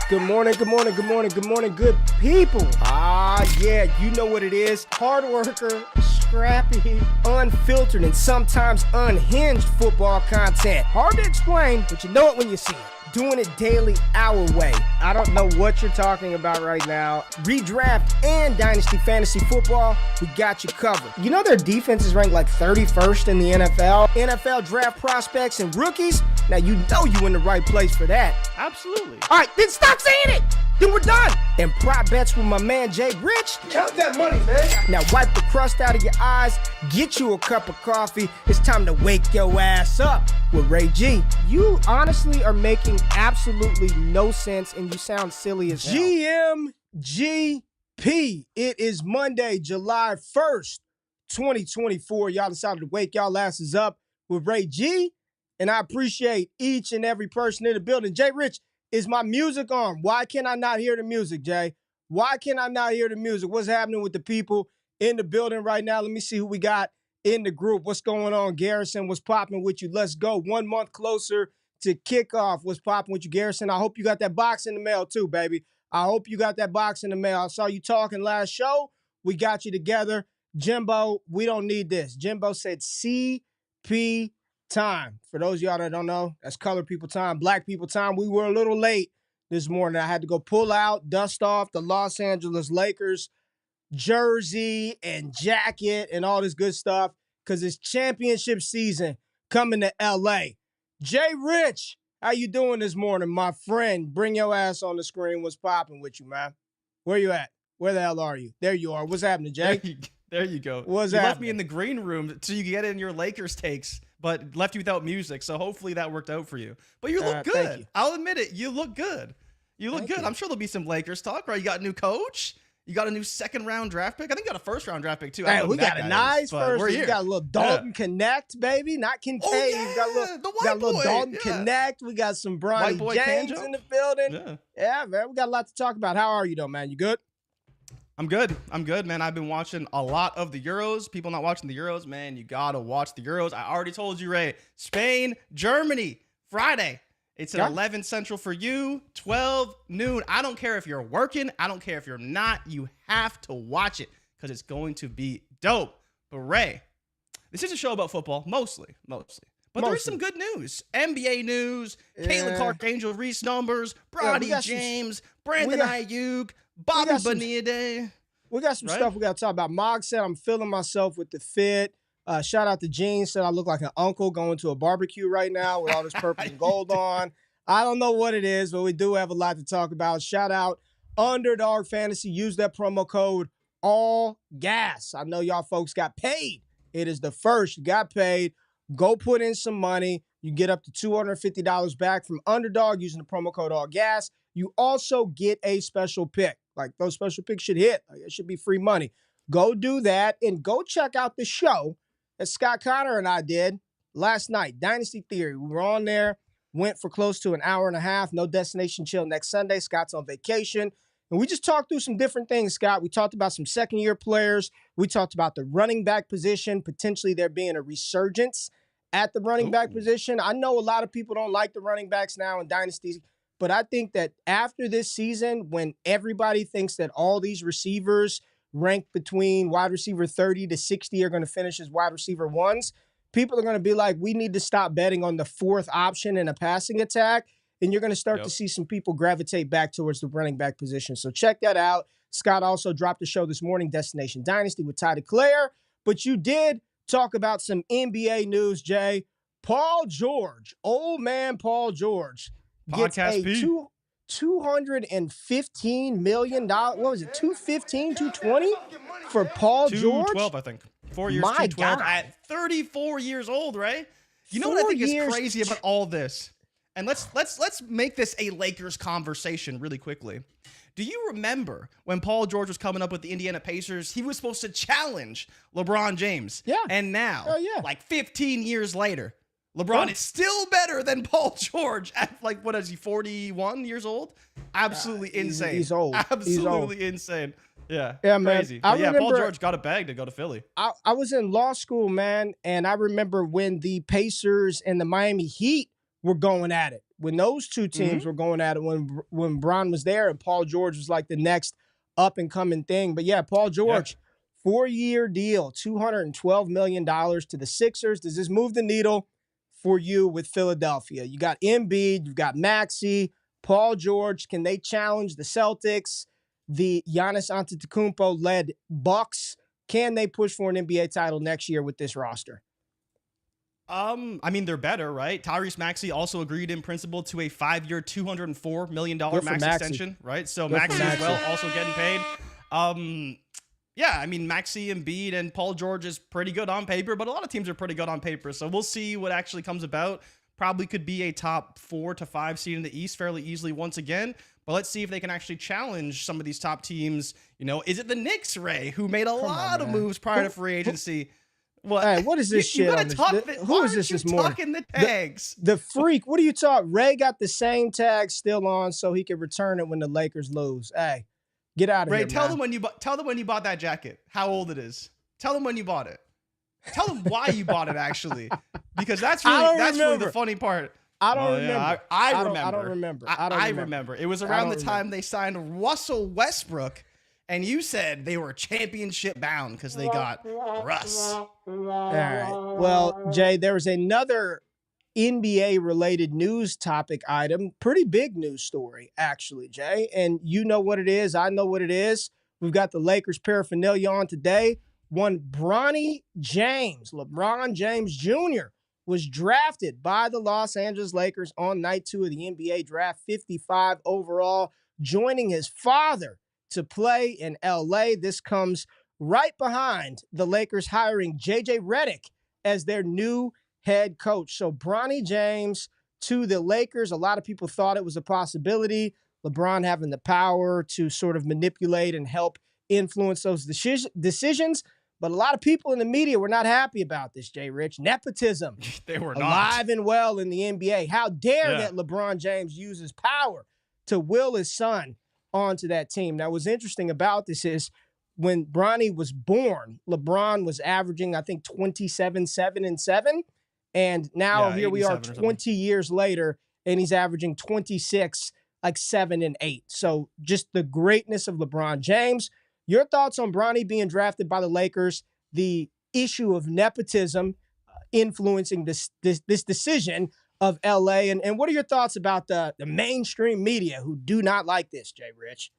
Good morning, good morning, good morning, good morning, good people. Yeah, you know what it is. Hard worker, scrappy, unfiltered, and sometimes unhinged football content. Hard to explain, but you know it when you see it. Doing it daily our way. I don't know what you're talking about right now. Redraft and Dynasty Fantasy Footbal, we got you covered. You know their defense is ranked like 31st in the NFL? NFL draft prospects and rookies? Now you know you in the right place for that. Absolutely. All right, then stop saying it. Then we're done. And prop bets with my man JRich. Count that money, man. Now wipe the crust out of your eyes, get you a cup of coffee. It's time to wake your ass up with Ray G. You honestly are making absolutely no sense and you sound silly as hell. GMGP. It is Monday, July 1st, 2024. Y'all decided to wake y'all asses up with Ray G. And I appreciate each and every person in the building. JRich, is my music on? Why can I not hear the music, Jay? Why can I not hear the music? What's happening with the people in the building right now? Let me see who we got in the group. What's going on, Garrison? What's popping with you? Let's go. 1 month closer to kickoff. What's popping with you, Garrison? I hope you got that box in the mail too, baby. I hope you got that box in the mail. I saw you talking last show. We got you together. Jimbo, we don't need this. Jimbo said CP time. For those of y'all that don't know, that's colored people time, black people time. We were a little late this morning. I had to go pull out, dust off the Los Angeles Lakers jersey and jacket and all this good stuff because it's championship season coming to LA. JRich, how you doing this morning, my friend? Bring your ass on the screen. What's popping with you, man? Where you at? Where the hell are you? There you are. What's happening, Jay? There you go. What's you happening? left me in the green room so you could get in your Lakers takes, but left you without music. So hopefully that worked out for you. But you look good. You. I'll admit it. You look good. You look good. I'm sure there'll be some Lakers talk, right? You got a new coach. You got a new second-round draft pick. I think you got a first-round draft pick, too. Hey, we got a nice first. We got a little Dalton Connect, baby. Not Kincaid. Oh, yeah. We got a little Dalton Connect. We got some Bronny James in the building. Yeah, man. We got a lot to talk about. How are you, though, man? You good? I'm good. I'm good, man. I've been watching a lot of the Euros. People not watching the Euros, man, you got to watch the Euros. I already told you, Ray. Spain, Germany, Friday. It's at 11 Central for you, 12 noon. I don't care if you're working. I don't care if you're not. You have to watch it because it's going to be dope. But, Ray, this is a show about football, mostly. But there is some good news. NBA news, Caitlin Clark, Angel Reese numbers, Bronny James, Brandon Aiyuk, Bobby Bonilla. We got some stuff we got to talk about. Mog said, I'm feeling myself with the fit. Shout out to Gene, said I look like an uncle going to a barbecue right now with all this purple and gold on. I don't know what it is, but we do have a lot to talk about. Shout out Underdog Fantasy. Use that promo code ALLGAS. I know y'all folks got paid. It is the first. You got paid. Go put in some money. You get up to $250 back from Underdog using the promo code ALLGAS. You also get a special pick. Like those special picks should hit. Like, it should be free money. Go do that and go check out the show that Scott Connor and I did last night. Dynasty Theory. We were on there, went for close to an hour and a half. No Destination Chill next Sunday. Scott's on vacation. And we just talked through some different things, Scott. We talked about some second-year players. We talked about the running back position, potentially there being a resurgence at the running back position. I know a lot of people don't like the running backs now in Dynasty, but I think that after this season, when everybody thinks that all these receivers ranked between wide receiver 30 to 60 are going to finish as wide receiver ones, people are going to be like, we need to stop betting on the fourth option in a passing attack, and you're going to start to see some people gravitate back towards the running back position. So check that out. Scott also dropped the show this morning, Destination Dynasty with Ty DeClaire, but you did talk about some NBA news, Jay. Paul George, old man Paul George, gets a $215 million. What was it? 215, 220 for Paul George? 212, I think. 4 years, My 212 God. at 34 years old, right? You know what I think is crazy about all this? And let's make this a Lakers conversation really quickly. Do you remember when Paul George was coming up with the Indiana Pacers? He was supposed to challenge LeBron James. Yeah. And now, like 15 years later, LeBron is still better than Paul George at, like, what is he, 41 years old? Absolutely insane. He's old. Absolutely insane. Yeah, Man. crazy. But yeah, Paul George got a bag to go to Philly. I was in law school, man, and I remember when the Pacers and the Miami Heat were going at it. When those two teams were going at it, when Bron was there and Paul George was like the next up-and-coming thing. But, yeah, Paul George, 4-year deal, $212 million to the Sixers. Does this move the needle for you with Philadelphia? You got Embiid, you've got Maxey, Paul George. Can they challenge the Celtics, the Giannis Antetokounmpo-led Bucks? Can they push for an NBA title next year with this roster? I mean, they're better, right? Tyrese Maxey also agreed in principle to a 5-year, $204 million max extension, right? So Maxey as well also getting paid. Yeah, I mean, Maxey, Embiid, and Paul George is pretty good on paper, but a lot of teams are pretty good on paper. So we'll see what actually comes about. Probably could be a top 4 to 5 seed in the East fairly easily once again. But let's see if they can actually challenge some of these top teams. You know, is it the Knicks, Ray, who made a lot of moves prior to free agency? Hey, what is this shit? Who is this morning? Talking the tags. The freak. What are you talking? Ray got the same tag still on so he can return it when the Lakers lose. Hey, get out of here, Ray, tell them when you bought that jacket, how old it is. Tell them when you bought it. Tell them why you bought it, actually. Because that's really the funny part. I don't remember. Yeah, I remember. I remember. It was around the time they signed Russell Westbrook, and you said they were championship bound because they got Russ. All right. Well, Jay, there was another NBA-related news topic item, pretty big news story, actually, Jay. And you know what it is. I know what it is. We've got the Lakers paraphernalia on today. One Bronny James, LeBron James Jr., was drafted by the Los Angeles Lakers on night 2 of the NBA draft, 55 overall, joining his father to play in LA. This comes right behind the Lakers hiring JJ Redick as their new head coach. So Bronny James to the Lakers. A lot of people thought it was a possibility. LeBron having the power to sort of manipulate and help influence those decisions. But a lot of people in the media were not happy about this, JRich. Nepotism. They were not. Alive and well in the NBA. How dare that LeBron James uses power to will his son onto that team. Now, what's interesting about this is when Bronny was born, LeBron was averaging, I think, 27, 7, and 7. And now here we are 20 years later, and he's averaging 26, like 7 and 8. So just the greatness of LeBron James. Your thoughts on Bronny being drafted by the Lakers, the issue of nepotism influencing this decision of LA, and what are your thoughts about the mainstream media who do not like this, JRich?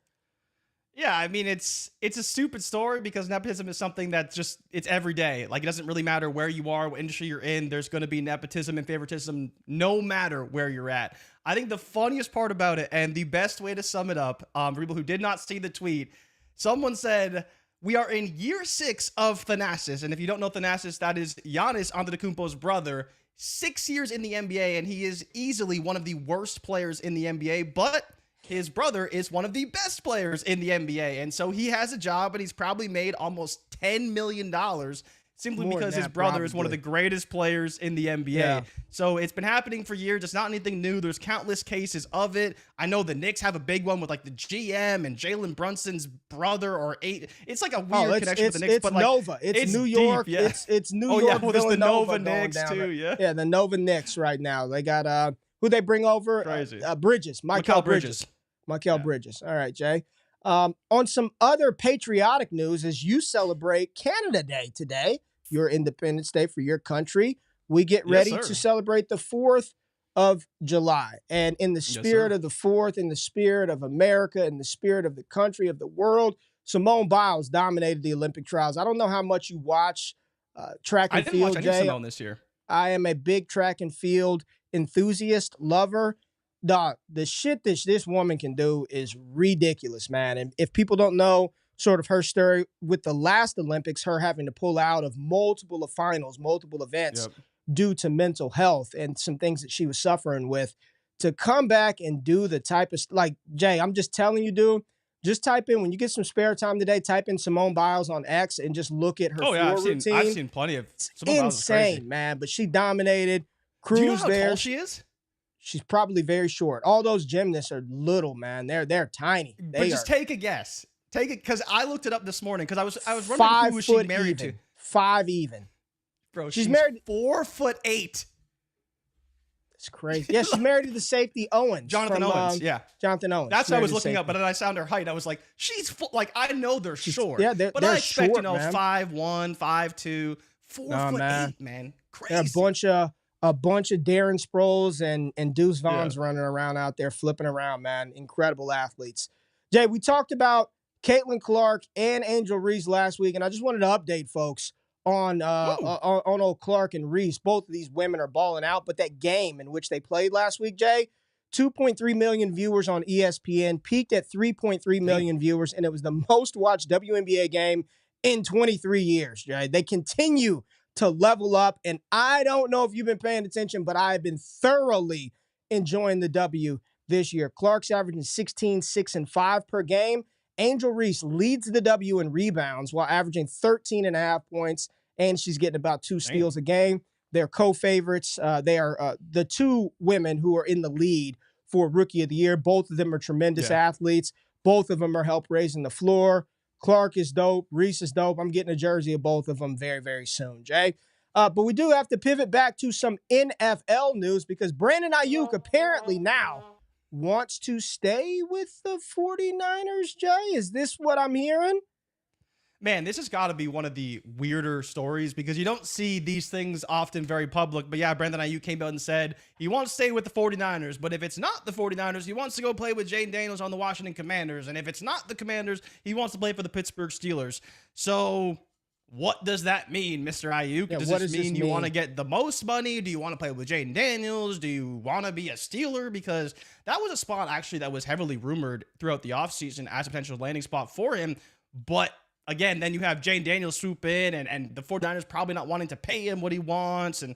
Yeah, I mean, it's a stupid story because nepotism is something that's just, it's every day. Like, it doesn't really matter where you are, what industry you're in, there's going to be nepotism and favoritism no matter where you're at. I think the funniest part about it, and the best way to sum it up, for people who did not see the tweet, someone said, we are in year 6 of Thanasis. And if you don't know Thanasis, that is Giannis Antetokounmpo's brother. 6 years in the NBA, and he is easily one of the worst players in the NBA, but his brother is one of the best players in the NBA. And so he has a job, and he's probably made almost $10 million simply because his brother is one of the greatest players in the NBA. Yeah. So it's been happening for years. It's not anything new. There's countless cases of it. I know the Knicks have a big one with like the GM and Jalen Brunson's brother or 8. It's like a weird connection with the Knicks. It's but like, Nova. It's New York. Deep, yeah. It's New York. Yeah, well, there's the Nova Knicks too. Yeah, the Nova Knicks right now. They got who they bring over? Crazy. Bridges. Mikal Bridges. Bridges. All right, Jay. On some other patriotic news, as you celebrate Canada Day today, your Independence Day for your country, we get ready to celebrate the 4th of July. And in the spirit of the 4th, in the spirit of America, in the spirit of the country, of the world, Simone Biles dominated the Olympic trials. I don't know how much you watch track and field, Jay. I didn't watch Simone this year. I am a big track and field enthusiast, lover. The shit that this woman can do is ridiculous, man. And if people don't know sort of her story with the last Olympics, her having to pull out of multiple finals, multiple events due to mental health and some things that she was suffering with, to come back and do the type of, like, Jay, I'm just telling you, dude, just type in, when you get some spare time today, type in Simone Biles on X and just look at her routine. I've seen plenty of Simone Biles. Insane, man. But she dominated. Cruz, do you know how tall she is? She's probably very short. All those gymnasts are little, man. They're tiny. But just take a guess. Take it, because I looked it up this morning because I was wondering who was she married to. 5 even. Bro, she's married 4'8". It's crazy. Yeah, she's married to the safety Owens. Jonathan Owens, yeah. Jonathan Owens. That's what I was looking up, but then I found her height. I was like, she's like, I know they're short. Yeah, but they're I expect, short, 5'1", 5'2", 4'8", man. Crazy. A bunch of Darren Sproles and Deuce Vaughn's running around out there, flipping around, man. Incredible athletes. Jay, we talked about Caitlin Clark and Angel Reese last week, and I just wanted to update folks on old Clark and Reese. Both of these women are balling out, but that game in which they played last week, Jay, 2.3 million viewers on ESPN, peaked at 3.3 million viewers, and it was the most watched WNBA game in 23 years, Jay. They continue to level up, and I don't know if you've been paying attention, but I have been thoroughly enjoying the W this year. Clark's averaging 16, 6, and 5 per game. Angel Reese leads the W in rebounds while averaging 13.5 points, and she's getting about 2 steals a game. They're co-favorites. They are the two women who are in the lead for Rookie of the Year. Both of them are tremendous athletes. Both of them are help raising the floor. Clark is dope. Reese is dope. I'm getting a jersey of both of them very, very soon, Jay. But we do have to pivot back to some NFL news because Brandon Aiyuk apparently now wants to stay with the 49ers, Jay. Is this what I'm hearing? Man, this has got to be one of the weirder stories because you don't see these things often very public. But yeah, Brandon Aiyuk came out and said he wants to stay with the 49ers. But if it's not the 49ers, he wants to go play with Jayden Daniels on the Washington Commanders. And if it's not the Commanders, he wants to play for the Pittsburgh Steelers. So what does that mean, Mr. Aiyuk? Yeah, does this mean you want to get the most money? Do you want to play with Jayden Daniels? Do you want to be a Steeler? Because that was a spot actually that was heavily rumored throughout the offseason as a potential landing spot for him. But again, then you have Jayden Daniels swoop in and the 49ers probably not wanting to pay him what he wants. And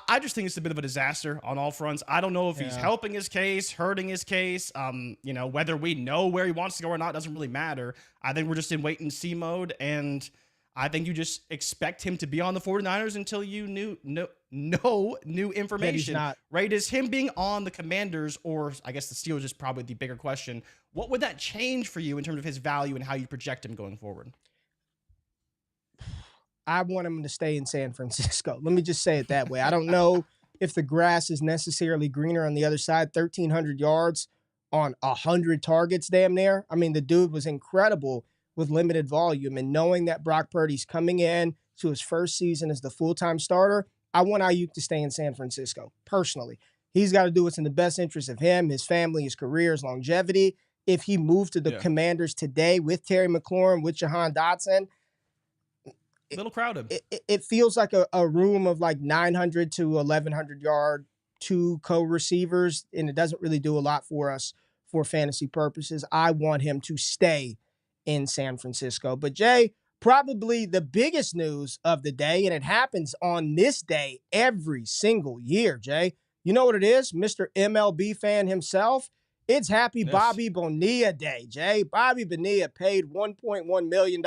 I just think it's a bit of a disaster on all fronts. I don't know if he's helping his case, hurting his case. Whether we know where he wants to go or not doesn't really matter. I think we're just in wait and see mode. And I think you just expect him to be on the 49ers until you know new information. Right? Is him being on the Commanders, or I guess the Steelers is probably the bigger question. What would that change for you in terms of his value and how you project him going forward? I want him to stay in San Francisco. Let me just say it that way. I don't know if the grass is necessarily greener on the other side. 1,300 yards on 100 targets damn near. I mean, the dude was incredible with limited volume. And knowing that Brock Purdy's coming in to his first season as the full-time starter, I want Aiyuk to stay in San Francisco, personally. He's got to do what's in the best interest of him, his family, his career, his longevity. If he moved to the Commanders today with Terry McLaurin, with Jahan Dotson, little crowded. It feels like a room of like 900 to 1,100 yard, 2 co-receivers, and it doesn't really do a lot for us for fantasy purposes. I want him to stay in San Francisco. But Jay, probably the biggest news of the day, and it happens on this day every single year, Jay. You know what it is? Mr. MLB fan himself. It's Happy Bobby Bonilla Day, Jay. Bobby Bonilla paid $1.1 million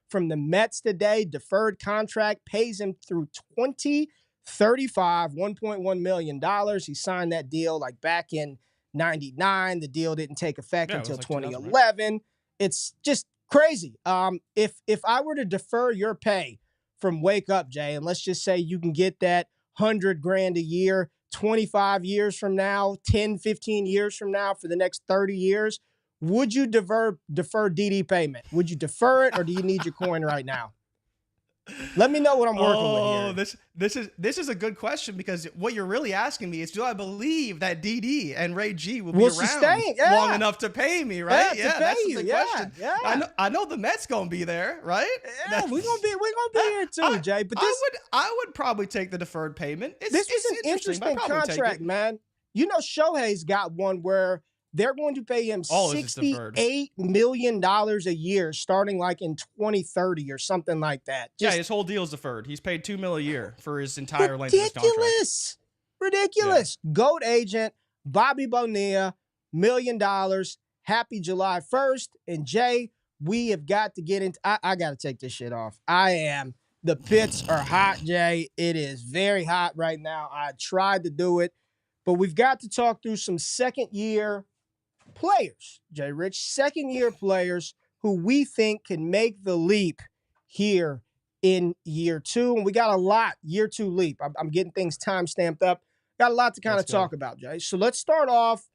from the Mets today. Deferred contract pays him through 2035, $1.1 million. He signed that deal like back in 99. The deal didn't take effect until 2011. Right? It's just crazy. If I were to defer your pay from WakeUp, Jay, and let's just say you can get that $100,000 a year, 25 years from now, 10, 15 years from now, for the next 30 years, would you defer DD payment? Would you defer it, or do you need your coin right now? Let me know what I'm working with here. This is a good question, because what you're really asking me is, do I believe that DD and Ray G will be around long enough to pay me, right? Yeah, that's the question. Yeah. I know the Mets gonna be there, right? Yeah, we're gonna be here too, Jay. But I would probably take the deferred payment. This was an interesting contract, man. You know, Shohei's got one where they're going to pay him $68 million a year starting like in 2030 or something like that. His whole deal is deferred. He's paid $2 million a year for his entire length of his contract. Ridiculous. Yeah. GOAT agent, Bobby Bonilla, $1 million. Happy July 1st. And Jay, we have got to get into, I got to take this shit off. The pits are hot, Jay. It is very hot right now. I tried to do it, but we've got to talk through some second-year players, JRich, second-year players who we think can make the leap here in year 2. And we got a lot, year 2 leap. I'm getting things time-stamped up. Got a lot to kind Let's of go. talk about, Jay. So let's start off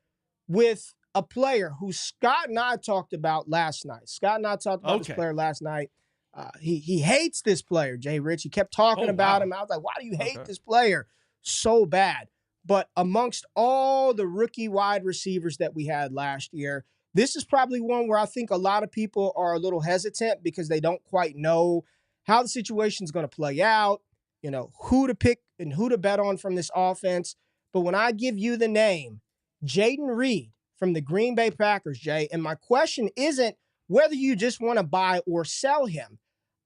with a player who Scott and I talked about last night. Scott and I talked about this Okay. player last night. He hates this player, JRich. He kept talking Oh, about wow. him. I was like, why do you hate Okay. this player so bad? But amongst all the rookie wide receivers that we had last year, this is probably one where I think a lot of people are a little hesitant because they don't quite know how the situation is going to play out, who to pick and who to bet on from this offense. But when I give you the name, Jayden Reed from the Green Bay Packers, Jay, and my question isn't whether you just want to buy or sell him.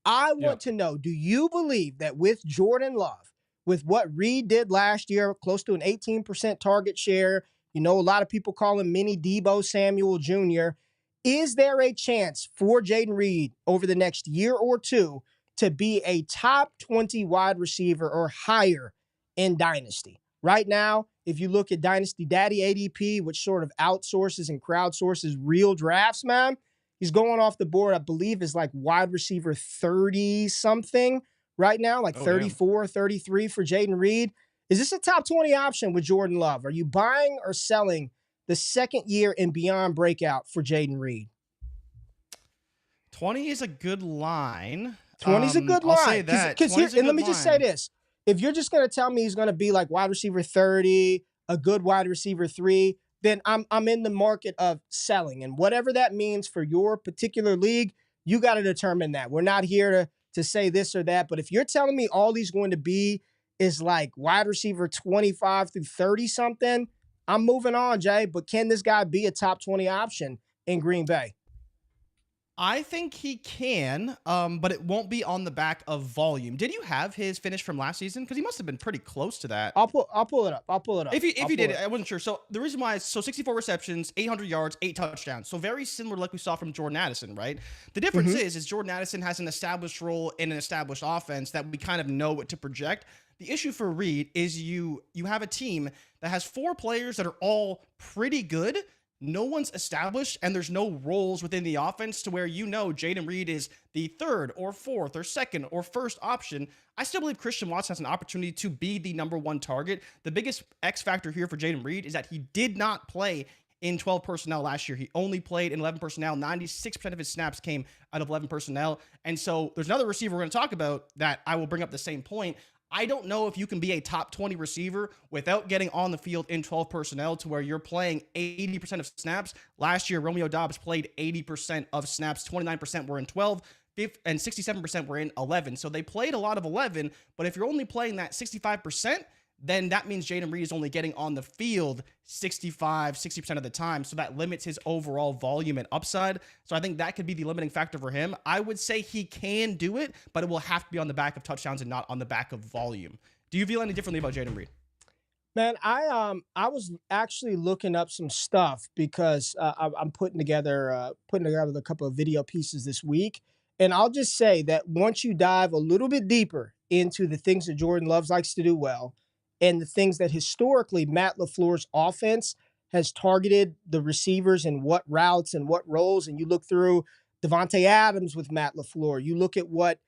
I want to know, do you believe that with Jordan Love, with what Reed did last year, close to an 18% target share, a lot of people call him mini Debo Samuel Jr., is there a chance for Jayden Reed over the next year or two to be a top 20 wide receiver or higher in Dynasty? Right now, if you look at Dynasty Daddy ADP, which sort of outsources and crowdsources real drafts, man, he's going off the board, I believe, is like wide receiver 30 something right now, like 34, 33 for Jayden Reed. Is this a top 20 option with Jordan Love? Are you buying or selling the second year and beyond breakout for Jayden Reed? 20 is a good line. 20 is a good line. I'll say that. And let me just say this. If you're just going to tell me he's going to be like wide receiver 30, a good wide receiver 3, then I'm in the market of selling. And whatever that means for your particular league, you got to determine that. We're not here to say this or that. But if you're telling me all he's going to be is like wide receiver 25 through 30 something, I'm moving on, Jay. But can this guy be a top 20 option in Green Bay? I think he can, but it won't be on the back of volume. Did you have his finish from last season? Because he must have been pretty close to that. I'll pull it up. If you did, I wasn't sure. So the reason why is 64 receptions, 800 yards, 8 touchdowns. So very similar, like we saw from Jordan Addison, right? The difference is Jordan Addison has an established role in an established offense that we kind of know what to project. The issue for Reed is you have a team that has 4 players that are all pretty good. No one's established, and there's no roles within the offense to where Jayden Reed is the 3rd or 4th or 2nd or 1st option. I still believe Christian Watson has an opportunity to be the number 1 target. The biggest X factor here for Jayden Reed is that he did not play in 12 personnel last year. He only played in 11 personnel. 96% of his snaps came out of 11 personnel. And so there's another receiver we're going to talk about that I will bring up the same point. I don't know if you can be a top 20 receiver without getting on the field in 12 personnel to where you're playing 80% of snaps. Last year, Romeo Doubs played 80% of snaps. 29% were in 12, and 67% were in 11. So they played a lot of 11, but if you're only playing that 65%, then that means Jayden Reed is only getting on the field 60% of the time. So that limits his overall volume and upside. So I think that could be the limiting factor for him. I would say he can do it, but it will have to be on the back of touchdowns and not on the back of volume. Do you feel any differently about Jayden Reed? Man, I was actually looking up some stuff because I'm putting together a couple of video pieces this week. And I'll just say that once you dive a little bit deeper into the things that Jordan Love likes to do well, and the things that historically Matt LaFleur's offense has targeted the receivers and what routes and what roles. And you look through Devontae Adams with Matt LaFleur. You look at what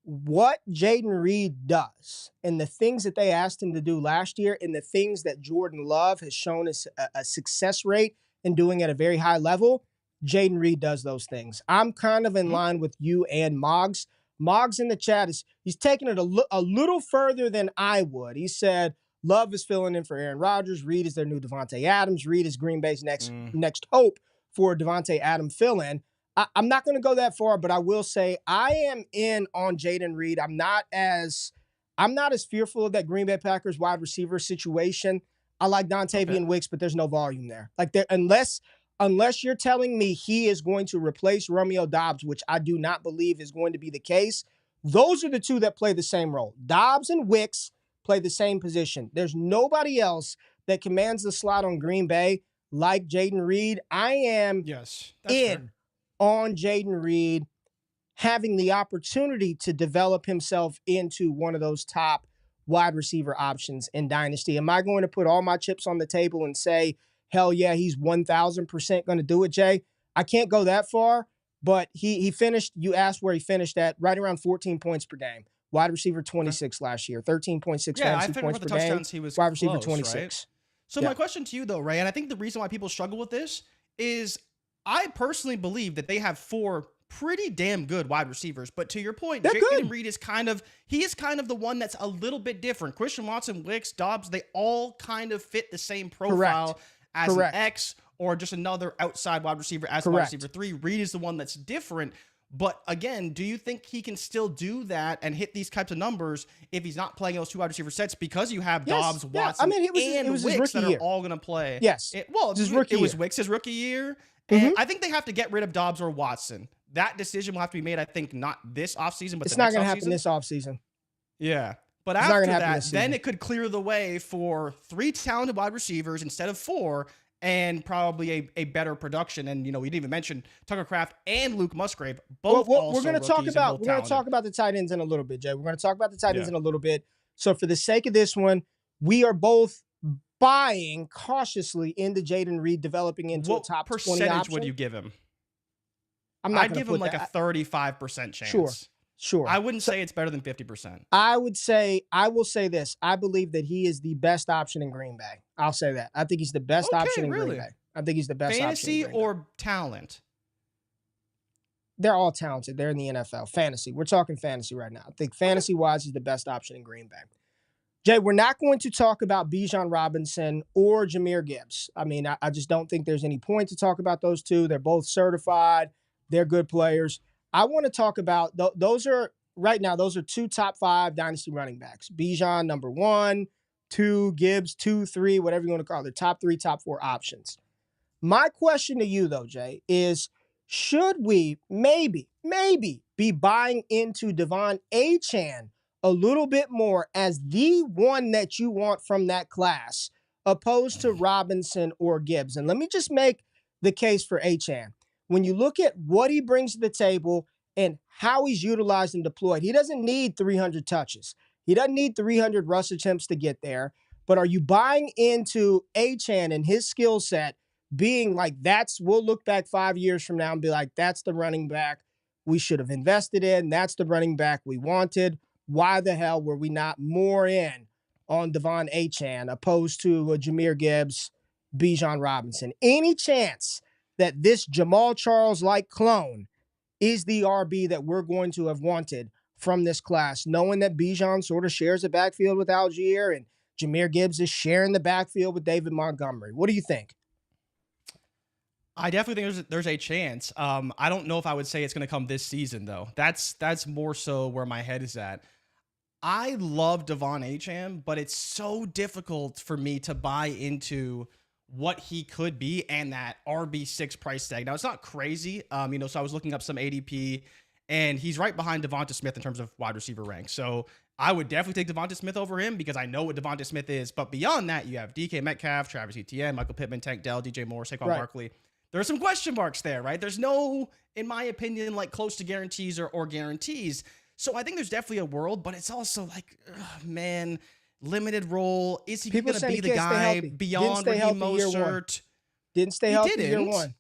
Jayden Reed does and the things that they asked him to do last year and the things that Jordan Love has shown as a success rate in doing at a very high level. Jayden Reed does those things. I'm kind of in line with you and Moggs. Moggs in the chat he's taking it a little further than I would. He said Love is filling in for Aaron Rodgers. Reed is their new Devontae Adams. Reed is Green Bay's next hope for Devontae Adams fill-in. I'm not going to go that far, but I will say I am in on Jayden Reed. I'm not as fearful of that Green Bay Packers wide receiver situation. I like Dontavian Wicks, but there's no volume there. Like unless you're telling me he is going to replace Romeo Doubs, which I do not believe is going to be the case, those are the two that play the same role. Doubs and Wicks play the same position. There's nobody else that commands the slot on Green Bay like Jayden Reed. I am on Jayden Reed having the opportunity to develop himself into one of those top wide receiver options in Dynasty. Am I going to put all my chips on the table and say, hell yeah, he's 1,000% going to do it, Jay? I can't go that far, but he finished, you asked where he finished at, right around 14 points per game. Wide receiver 26 last year, 13.6 Yeah, I fantasy figured points with per the game. touchdowns he was Wide receiver close, 26. right? So Yeah. my question to you though, Ray, and I think the reason why people struggle with this is I personally believe that they have 4 pretty damn good wide receivers. But to your point, Jayden Reed is kind of the one that's a little bit different. Christian Watson, Wicks, Dobbs, they all kind of fit the same profile as an X or just another outside wide receiver as wide receiver 3. Reed is the one that's different. But again, do you think he can still do that and hit these types of numbers if he's not playing those 2 wide receiver sets because you have Dobbs, Watson, and Wicks that are all going to play? Yes. It was Wicks' rookie year. And I think they have to get rid of Dobbs or Watson. That decision will have to be made, I think, not this offseason, but it's the next offseason. It's not going to happen this offseason. Yeah. But after that, then it could clear the way for 3 talented wide receivers instead of 4 and probably a better production. And, we didn't even mention Tucker Kraft and Luke Musgrave, both also we're going to talk about the tight ends in a little bit, Jay. We're going to talk about the tight ends in a little bit. So for the sake of this one, we are both buying cautiously into Jayden Reed developing into a top 20 option. What percentage would you give him? I'd give him like a 35% chance. Sure. I wouldn't say it's better than 50%. I will say this. I believe that he is the best option in Green Bay. I'll say that. I think he's the best option in Green Bay. I think he's the best option in Green Bay. Fantasy or talent? They're all talented. They're in the NFL. Fantasy. We're talking fantasy right now. I think fantasy-wise, he's the best option in Green Bay. Jay, we're not going to talk about Bijan Robinson or Jahmyr Gibbs. I mean, I just don't think there's any point to talk about those two. They're both certified. They're good players. I want to talk about those are 2 top 5 dynasty running backs. Bijan, number 1, 2, Gibbs, 2, 3, whatever you want to call it. They're top 3, top 4 options. My question to you, though, Jay, is should we maybe be buying into Devon Achane a little bit more as the one that you want from that class, opposed to Robinson or Gibbs? And let me just make the case for Achane. When you look at what he brings to the table and how he's utilized and deployed, he doesn't need 300 touches. He doesn't need 300 rush attempts to get there. But are you buying into Achane and his skill set being like, we'll look back 5 years from now and be like, that's the running back we should have invested in. That's the running back we wanted. Why the hell were we not more in on Devon Achane opposed to Jahmyr Gibbs, Bijan Robinson? Any chance that this Jamal Charles-like clone is the RB that we're going to have wanted from this class, knowing that Bijan sort of shares the backfield with Algier and Jahmyr Gibbs is sharing the backfield with David Montgomery? What do you think? I definitely think there's a chance. I don't know if I would say it's going to come this season, though. That's more so where my head is at. I love Devon Achane, but it's so difficult for me to buy into what he could be and that RB6 price tag. Now, it's not crazy. So I was looking up some ADP, and he's right behind Devonta Smith in terms of wide receiver rank. So I would definitely take Devonta Smith over him because I know what Devonta Smith is. But beyond that, you have DK Metcalf, Travis Etienne, Michael Pittman, Tank Dell, DJ Moore, Saquon Barkley. There are some question marks there, right? There's no, in my opinion, like close to guarantees or guarantees. So I think there's definitely a world, but it's also like, limited role. Is he going to be the guy beyond Raheem Mostert? Didn't stay healthy year 1.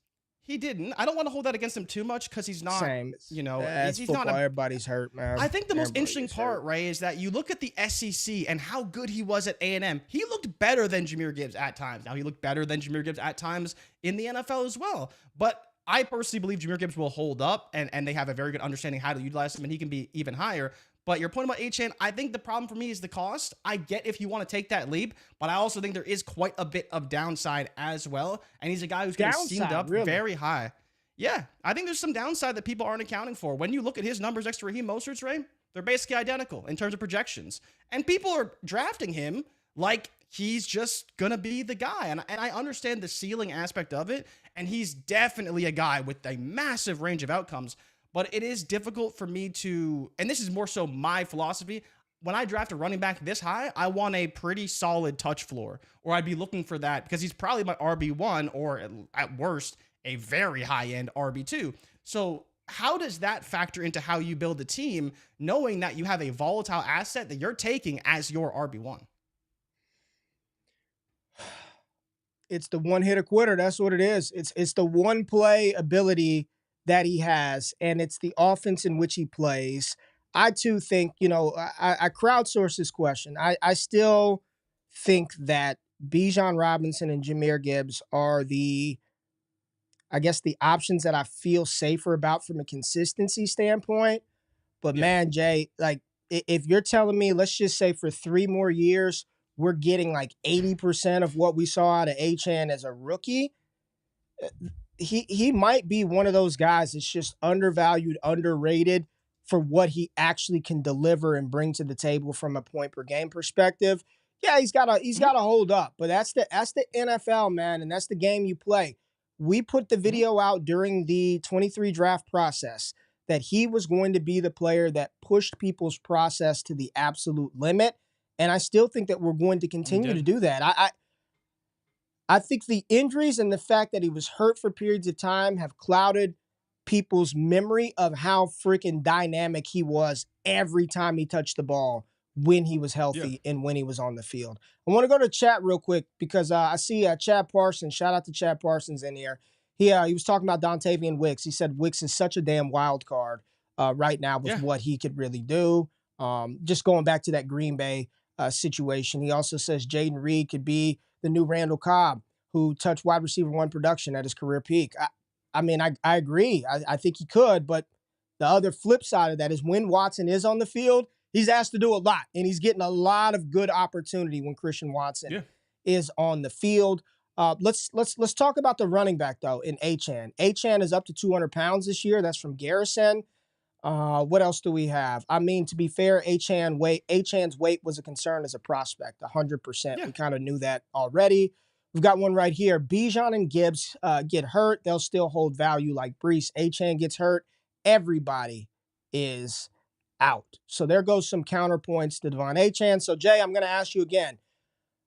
He didn't. I don't want to hold that against him too much because he's not, Same. He's football. Not everybody's hurt, man. I think the most interesting part, Ray, is that you look at the SEC and how good he was at A&M. He looked better than Jahmyr Gibbs at times. Now, he looked better than Jahmyr Gibbs at times in the NFL as well. But I personally believe Jahmyr Gibbs will hold up, and they have a very good understanding how to utilize him, and he can be even higher. But your point about Achane, I think the problem for me is the cost. I get if you want to take that leap, but I also think there is quite a bit of downside as well. And he's a guy who's going to seem up very high. Yeah, I think there's some downside that people aren't accounting for. When you look at his numbers next to Raheem Mostert's, Ray, they're basically identical in terms of projections. And people are drafting him like he's just going to be the guy. And I understand the ceiling aspect of it. And he's definitely a guy with a massive range of outcomes. But it is difficult for me to, and this is more so my philosophy, when I draft a running back this high, I want a pretty solid touch floor, or I'd be looking for that because he's probably my RB1 or at worst, a very high-end RB2. So how does that factor into how you build a team, knowing that you have a volatile asset that you're taking as your RB1? It's the one-hitter quitter. That's what it is. It's the one-play ability that he has, and it's the offense in which he plays. I too think, I crowdsource this question. I still think that Bijan Robinson and Jahmyr Gibbs are I guess, the options that I feel safer about from a consistency standpoint. But Yeah. man, Jay, like if you're telling me, let's just say for 3 more years, we're getting like 80% of what we saw out of Achane as a rookie, he might be one of those guys that's just undervalued, underrated for what he actually can deliver and bring to the table from a point per game perspective. Yeah, he's got to hold up, but that's the NFL, man, and that's the game you play. We put the video out during the 23 draft process that he was going to be the player that pushed people's process to the absolute limit, and I still think that we're going to continue to do that. I think the injuries and the fact that he was hurt for periods of time have clouded people's memory of how freaking dynamic he was every time he touched the ball when he was healthy and when he was on the field. I want to go to chat real quick because I see Chad Parsons. Shout out to Chad Parsons in here. He was talking about Dontavian Wicks. He said Wicks is such a damn wild card right now with what he could really do. Just going back to that Green Bay situation. He also says Jayden Reed could be the new Randall Cobb, who touched wide receiver 1 production at his career peak. I agree. I think he could, but the other flip side of that is when Watson is on the field, he's asked to do a lot, and he's getting a lot of good opportunity when Christian Watson is on the field. Let's talk about the running back, though, in Achane. Achane is up to 200 pounds this year. That's from Garrison. What else do we have? I mean, to be fair, Achane's weight was a concern as a prospect, 100%. Yeah. We kind of knew that already. We've got one right here. Bijan and Gibbs get hurt. They'll still hold value like Reese. Achane gets hurt. Everybody is out. So there goes some counterpoints to Devon Achane. So, Jay, I'm going to ask you again.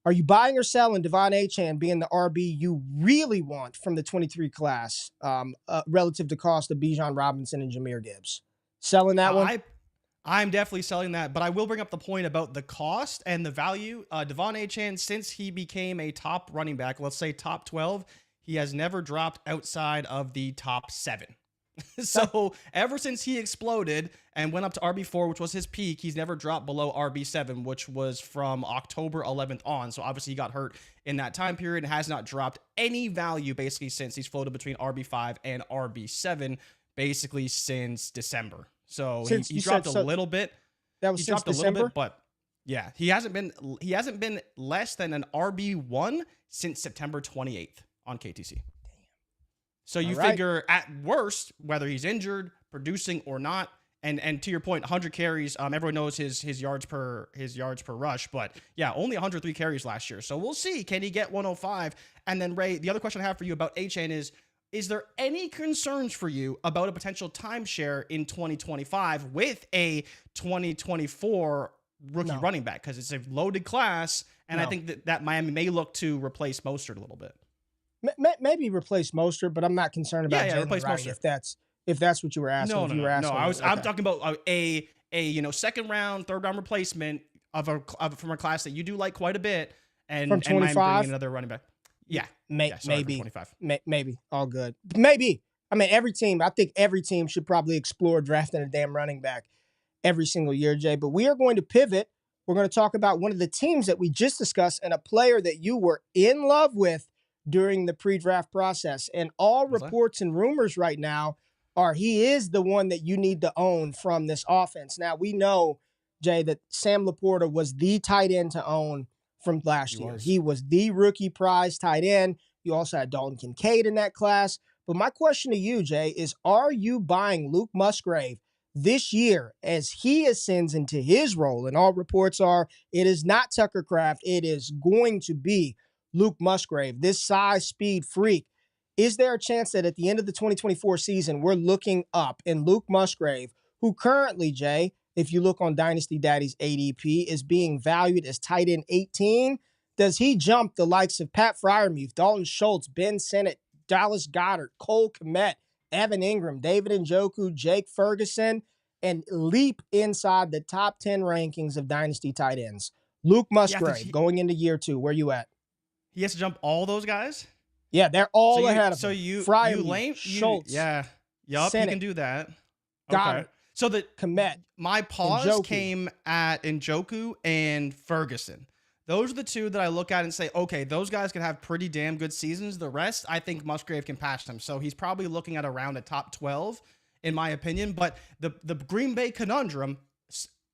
Are you buying or selling Devon Achane being the RB you really want from the 23 class relative to cost of Bijan Robinson and Jahmyr Gibbs? Selling that one? I'm definitely selling that, but I will bring up the point about the cost and the value. Devon Achane, since he became a top running back, let's say top 12, he has never dropped outside of the top 7. So ever since he exploded and went up to RB4, which was his peak, he's never dropped below RB7, which was from October 11th on. So obviously he got hurt in that time period and has not dropped any value basically since he's floated between RB5 and RB7 basically since December. So he dropped a little bit. That was since December? But yeah, he hasn't been less than an RB1 since September 28th on KTC. So you figure at worst, whether he's injured, producing or not, and to your point, 100 carries. Everyone knows his yards per rush, but yeah, only 103 carries last year. So we'll see. Can he get 105? And then Ray, the other question I have for you about Achane is there any concerns for you about a potential timeshare in 2025 with a 2024 rookie running back? Because it's a loaded class, and I think that Miami may look to replace Mostert a little bit. Maybe replace Mostert, but I'm not concerned about replace Mostert if that's what you were asking. I'm talking about a second round, third round replacement from a class that you do like quite a bit, and from 25 bringing another running back. Yeah, maybe 25. Maybe all good. Maybe. I mean, I think every team should probably explore drafting a damn running back every single year, Jay. But we are going to pivot. We're going to talk about one of the teams that we just discussed and a player that you were in love with during the pre-draft process. And all reports and rumors right now are he is the one that you need to own from this offense. Now, we know, Jay, that Sam Laporta was the tight end to own from last year. He was the rookie prize tight end. You also had Dalton Kincaid in that class. But my question to you, Jay, is are you buying Luke Musgrave this year as he ascends into his role? And all reports are it is not Tucker Kraft. It is going to be Luke Musgrave, this size, speed freak. Is there a chance that at the end of the 2024 season, we're looking up and Luke Musgrave, who currently, Jay, if you look on Dynasty Daddy's ADP, is being valued as tight end 18, does he jump the likes of Pat Freiermuth, Dalton Schultz, Ben Sinnott, Dallas Goedert, Cole Kmet, Evan Ingram, David Njoku, Jake Ferguson, and leap inside the top 10 rankings of Dynasty tight ends? Luke Musgrave, going into year 2, where you at? He has to jump all those guys? Yeah, they're all ahead of him. So you Schultz. Yeah. Yup, you can do that. Got it. So Komet, my pause Njoku. came at Njoku and Ferguson. Those are the two that I look at and say, okay, those guys can have pretty damn good seasons. The rest, I think Musgrave can patch them. So he's probably looking at around a top 12, in my opinion. But the Green Bay conundrum,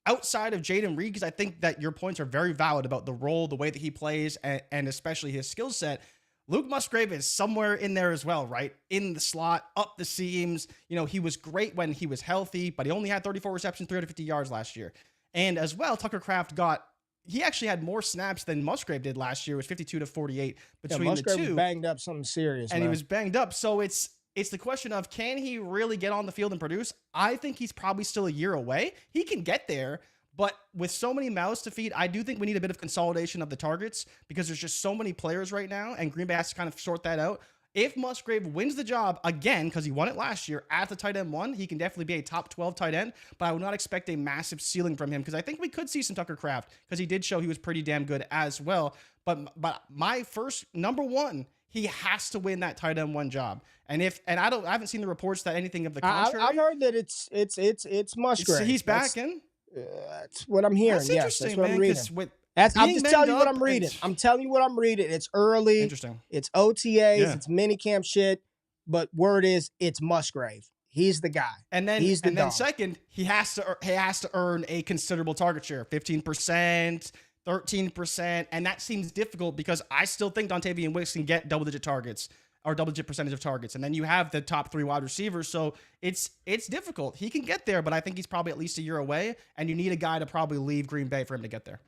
outside of Jayden Reed, because I think that your points are very valid about the role, the way that he plays, and especially his skill set. Luke Musgrave is somewhere in there as well, right? In the slot, up the seams. You know, he was great when he was healthy, but he only had 34 receptions, 350 yards last year. And as well, Tucker Kraft he actually had more snaps than Musgrave did last year. It was 52 to 48 between Musgrave the two. Was banged up something serious, and man. He was banged up. So it's the question of, can he really get on the field and produce? I think he's probably still a year away. He can get there, but with so many mouths to feed, I do think we need a bit of consolidation of the targets because there's just so many players right now, and Green Bay has to kind of sort that out. If Musgrave wins the job again, because he won it last year at the tight end 1, he can definitely be a top 12 tight end, but I would not expect a massive ceiling from him because I think we could see some Tucker Kraft because he did show he was pretty damn good as well. But my first number 1, he has to win that tight end 1 job. And I haven't seen the reports that anything of the contrary. I've heard that it's Musgrave. He's back in. That's what I'm hearing. Yes, that's what I'm reading. I'm just telling you what I'm reading. I'm telling you what I'm reading. It's early. Interesting. It's OTAs. Yeah. It's minicamp shit. But word is, it's Musgrave. He's the guy. And then second, he has to earn a considerable target share, 15%, 13%, and that seems difficult because I still think Dontavian Wicks can get double-digit targets or double-digit percentage of targets, and then you have the top 3 wide receivers, so it's difficult. He can get there, but I think he's probably at least a year away, and you need a guy to probably leave Green Bay for him to get there.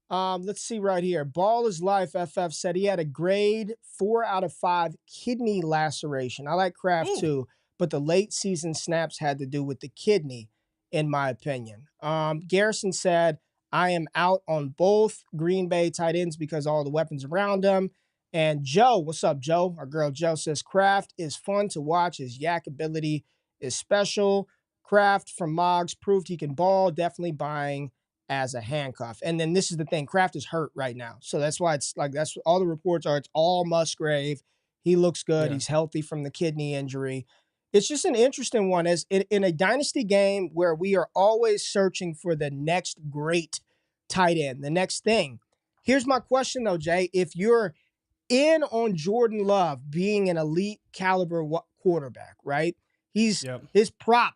Let's see right here. Ball is Life FF said he had a grade 4 out of 5 kidney laceration. I like Kraft too, but the late season snaps had to do with the kidney, in my opinion. Garrison said, I am out on both Green Bay tight ends because all the weapons around them. And Joe, what's up, Joe? Our girl Joe says, Kraft is fun to watch. His yak ability is special. Kraft from Moggs proved he can ball, definitely buying as a handcuff. And then this is the thing, Kraft is hurt right now. So that's why it's like, that's all the reports are. It's all Musgrave. He looks good. Yeah. He's healthy from the kidney injury. It's just an interesting one as in a dynasty game where we are always searching for the next great tight end, the next thing. Here's my question though, Jay. If you're in on Jordan Love being an elite caliber quarterback, right? His prop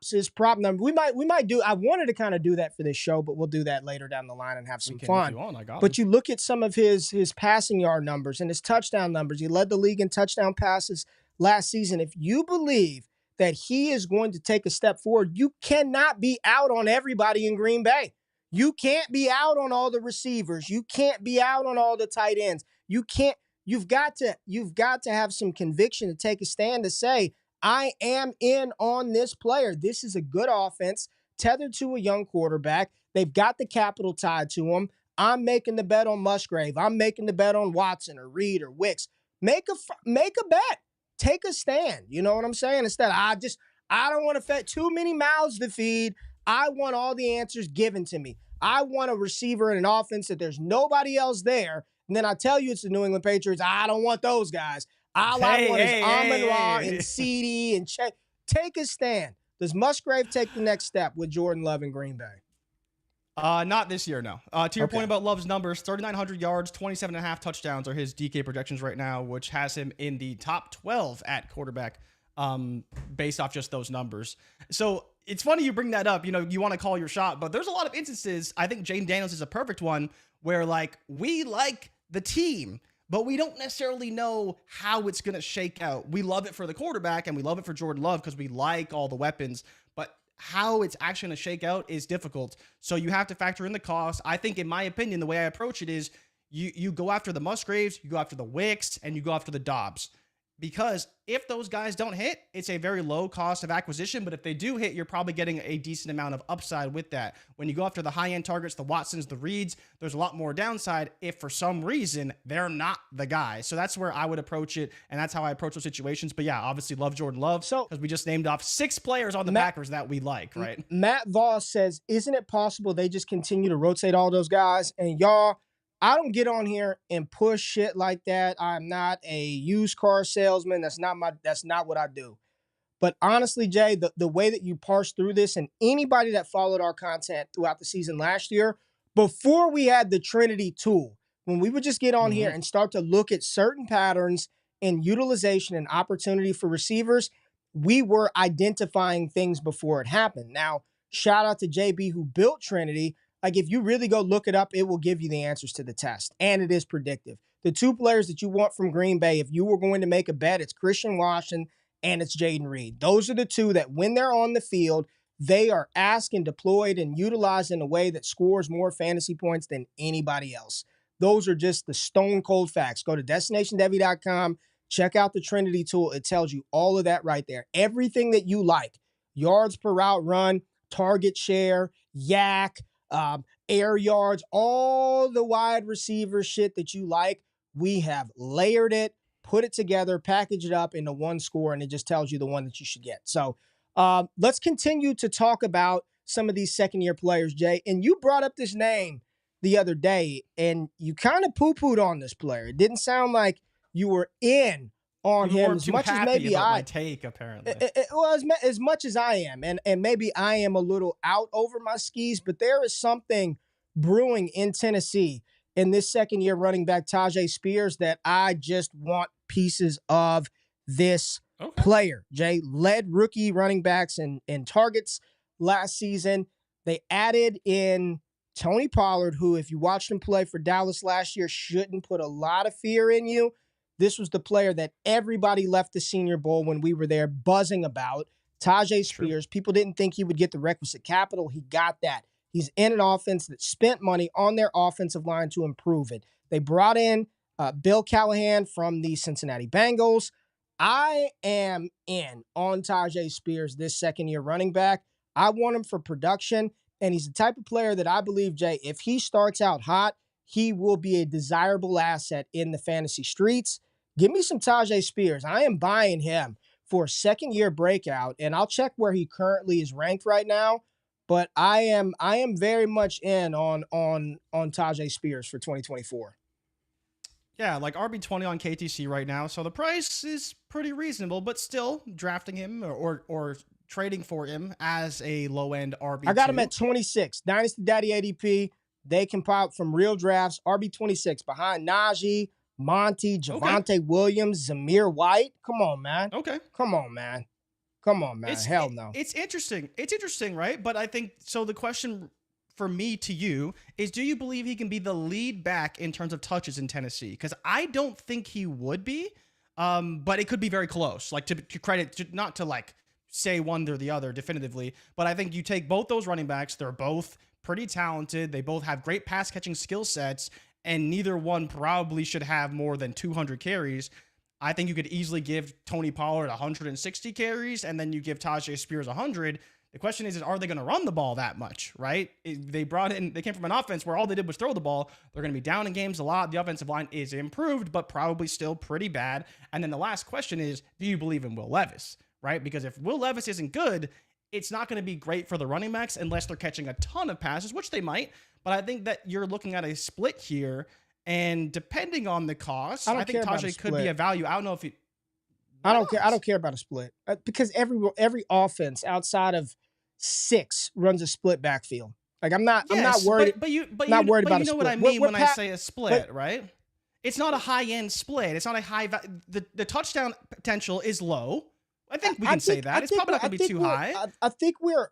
number. We might do. I wanted to kind of do that for this show, but we'll do that later down the line and have some fun. But you look at some of his passing yard numbers and his touchdown numbers. He led the league in touchdown passes last season. If you believe that he is going to take a step forward, you cannot be out on everybody in Green Bay. You can't be out on all the receivers. You can't be out on all the tight ends. You can't. You've got to have some conviction to take a stand to say, I am in on this player. This is a good offense tethered to a young quarterback. They've got the capital tied to them. I'm making the bet on Musgrave. I'm making the bet on Watson or Reed or Wicks. Make a bet. Take a stand. You know what I'm saying? Instead, I don't want to feed too many mouths to feed. I want all the answers given to me. I want a receiver in an offense that there's nobody else there. And then I tell you it's the New England Patriots. I don't want those guys. All I want is Amon-Ra and CD and Che. Take a stand. Does Musgrave take the next step with Jordan Love in Green Bay? Not this year, no. To your point about Love's numbers, 3,900 yards, 27.5 touchdowns are his DK projections right now, which has him in the top 12 at quarterback based off just those numbers. So it's funny you bring that up. You know, you want to call your shot, but there's a lot of instances. I think Jayden Daniels is a perfect one where, like, we like the team, but we don't necessarily know how it's going to shake out. We love it for the quarterback and we love it for Jordan Love because we like all the weapons, but how it's actually going to shake out is difficult. So you have to factor in the cost. I think, in my opinion, the way I approach it is you go after the Musgraves, you go after the Wicks, and you go after the Dobbs. Because if those guys don't hit, it's a very low cost of acquisition. But if they do hit, you're probably getting a decent amount of upside with that. When you go after the high-end targets, the Watsons, the Reeds, there's a lot more downside if for some reason they're not the guy. So that's where I would approach it, and that's how I approach those situations. But yeah, obviously love Jordan Love because we just named off 6 players on the Packers that we like, right? Matt Voss says, isn't it possible they just continue to rotate all those guys? And y'all, I don't get on here and push shit like that. I'm not a used car salesman. That's not what I do. But honestly, Jay, the way that you parse through this, and anybody that followed our content throughout the season last year, before we had the Trinity tool, when we would just get on here and start to look at certain patterns in utilization and opportunity for receivers, we were identifying things before it happened. Now, shout out to JB who built Trinity. Like, if you really go look it up, it will give you the answers to the test, and it is predictive. The two players that you want from Green Bay, if you were going to make a bet, it's Christian Washington and it's Jayden Reed. Those are the two that when they're on the field, they are asked and deployed and utilized in a way that scores more fantasy points than anybody else. Those are just the stone cold facts. Go to DestinationDevy.com, check out the Trinity tool. It tells you all of that right there. Everything that you like, yards per route run, target share, yak, air yards, all the wide receiver shit that you like, we have layered it, put it together, package it up into one score, and it just tells you the one that you should get. So let's continue to talk about some of these second-year players, Jay. And you brought up this name the other day, and you kind of pooh-poohed on this player. It didn't sound like you were in on him as much as maybe my take, apparently. Well, as much as I am, and maybe I am a little out over my skis, but there is something brewing in Tennessee in this second-year running back, Tyjae Spears, that I just want pieces of this player. Jay led rookie running backs in targets last season. They added in Tony Pollard, who, if you watched him play for Dallas last year, shouldn't put a lot of fear in you. This was the player that everybody left the Senior Bowl when we were there buzzing about. Tyjae Spears. People didn't think he would get the requisite capital. He got that. He's in an offense that spent money on their offensive line to improve it. They brought in Bill Callahan from the Cincinnati Bengals. I am in on Tyjae Spears, this second-year running back. I want him for production, and he's the type of player that I believe, Jay, if he starts out hot, he will be a desirable asset in the fantasy streets. Give me some Tyjae Spears. I am buying him for a second-year breakout, and I'll check where he currently is ranked right now. But I am very much in on Tyjae Spears for 2024. Yeah, like RB20 on KTC right now, so the price is pretty reasonable, but still drafting him or trading for him as a low-end RB2. I got him at 26. Dynasty Daddy ADP. They compiled from real drafts. RB26 behind Najee, Monty, Javonte Williams, Zamir White. Come on, man. Come on, man. Hell no. It's interesting. It's interesting, right? But I think, so the question for me to you is, do you believe he can be the lead back in terms of touches in Tennessee? Because I don't think he would be, but it could be very close. Like, to credit, not to like say one or the other definitively, but I think you take both those running backs, they're both pretty talented. They both have great pass catching skill sets, and neither one probably should have more than 200 carries. I think you could easily give Tony Pollard 160 carries, and then you give Tyjae Spears 100. The question is are they going to run the ball that much, right? They came from an offense where all they did was throw the ball. They're going to be down in games a lot. The offensive line is improved, but probably still pretty bad. And then the last question is, do you believe in Will Levis, right? Because if Will Levis isn't good, it's not going to be great for the running backs unless they're catching a ton of passes, which they might. But I think that you're looking at a split here. And depending on the cost, I think Tyjae could be a value. I don't know if he. I don't care about a split because every offense outside of 6 runs a split backfield. Like, I'm not worried. But you about a split. You know what I mean when I say a split, right? It's not a high end split. It's not a high. The touchdown potential is low. I think we can say that. It's probably not going to be too high. I think we're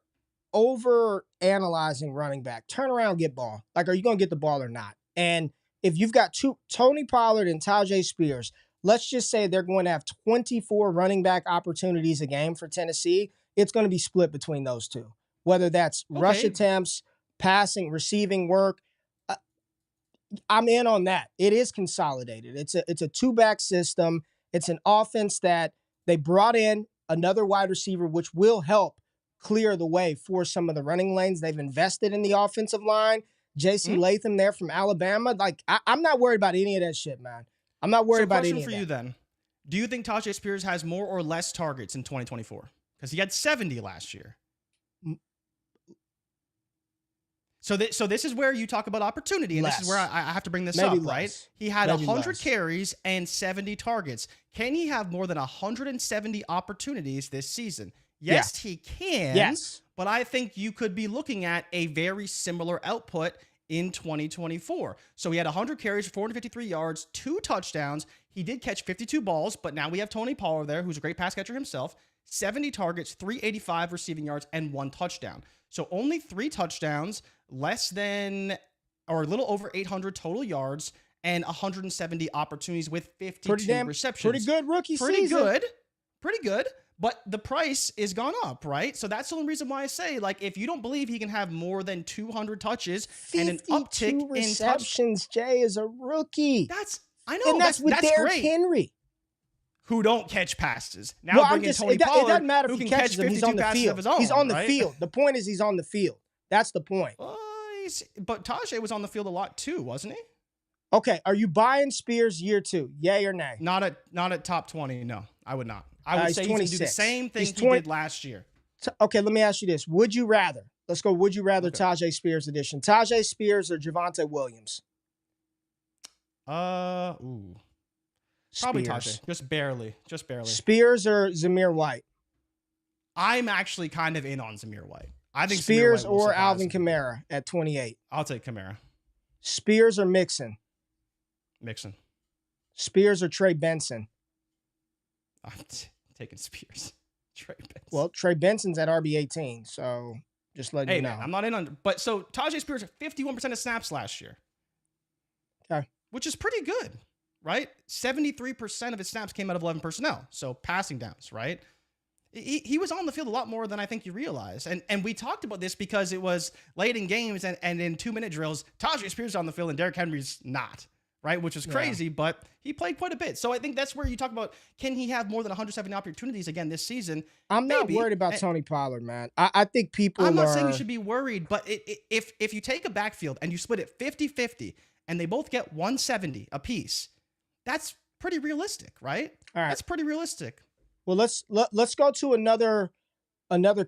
over analyzing running back. Turn around, get ball. Like, are you going to get the ball or not? And if you've got Tony Pollard and Tyjae Spears, let's just say they're going to have 24 running back opportunities a game for Tennessee. It's going to be split between those two, whether that's rush attempts, passing, receiving work. I'm in on that. It is consolidated. It's a 2-back system. It's an offense that they brought in another wide receiver, which will help clear the way for some of the running lanes. They've invested in the offensive line. J.C. Latham there from Alabama. Like, I'm not worried about any of that shit, man. I'm not worried about any of that. Question for you then. Do you think Tyjae Spears has more or less targets in 2024? Because he had 70 last year. So this is where you talk about opportunity, and this is where I have to bring this Maybe up, less. right? He had Maybe 100 less. carries and 70 targets. Can he have more than 170 opportunities this season? Yes, he can. Yes. But I think you could be looking at a very similar output in 2024. So he had 100 carries, 453 yards, 2 touchdowns. He did catch 52 balls, but now we have Tony Pollard there, who's a great pass catcher himself. 70 targets, 385 receiving yards, and 1 touchdown. So only 3 touchdowns, less than or a little over 800 total yards, and 170 opportunities with 52 receptions. Pretty good rookie season. Pretty good. But the price is gone up, right? So that's the only reason why I say, like, if you don't believe he can have more than 200 touches and an uptick receptions, Jay is a rookie. I know, that's with Derrick great. Henry, who don't catch passes. Now bring in Tony Pollard, it doesn't matter if who he can catches catch 52 them. He's on the passes field. of his own. He's on the right? field. The point is he's on the field. That's the point. But Tyjae was on the field a lot too, wasn't he? Okay, are you buying Spears year 2? Yay or nay? Not at top 20. No, I would not. I would say he's going to do the same thing he did last year. Okay, let me ask you this. Would you rather? Let's go. Would you rather Tyjae Spears edition? Tyjae Spears or Javonte Williams? Probably Tyjae. Just barely. Spears or Zamir White? I'm actually kind of in on Zamir White. I think Spears or Alvin Kamara at 28. I'll take Kamara. Spears or Mixon? Mixon. Spears or Trey Benson? I'm taking Spears. Trey Benson. Well, Trey Benson's at RB18, so just letting you know. Man, I'm not in on. But so Tyjae Spears 51% of snaps last year. Okay. Which is pretty good, right? 73% of his snaps came out of 11 personnel, so passing downs, right? He was on the field a lot more than I think you realize. And we talked about this because it was late in games and in 2-minute drills, Tyjae Spears is on the field and Derrick Henry's not, right? Which is crazy, but he played quite a bit. So I think that's where you talk about, can he have more than 170 opportunities again this season? I'm not worried about Tony Pollard, man. I think people I'm not saying you should be worried, but if you take a backfield and you split it 50-50 and they both get 170 apiece, that's pretty realistic, right? All right. That's pretty realistic. Well, let's go to another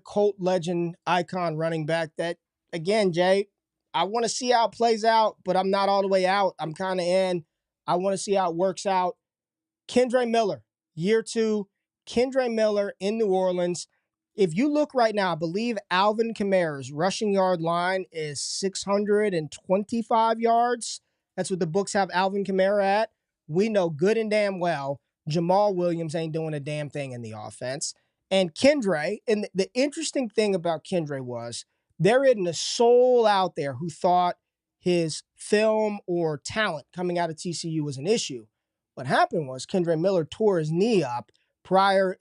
Colt legend icon running back that, again, Jay, I want to see how it plays out, but I'm not all the way out. I'm kind of in. I want to see how it works out. Kendre Miller, year 2, Kendre Miller in New Orleans. If you look right now, I believe Alvin Kamara's rushing yard line is 625 yards. That's what the books have Alvin Kamara at. We know good and damn well Jamal Williams ain't doing a damn thing in the offense. And Kendre, and the interesting thing about Kendre was there isn't a soul out there who thought his film or talent coming out of TCU was an issue. What happened was Kendre Miller tore his knee up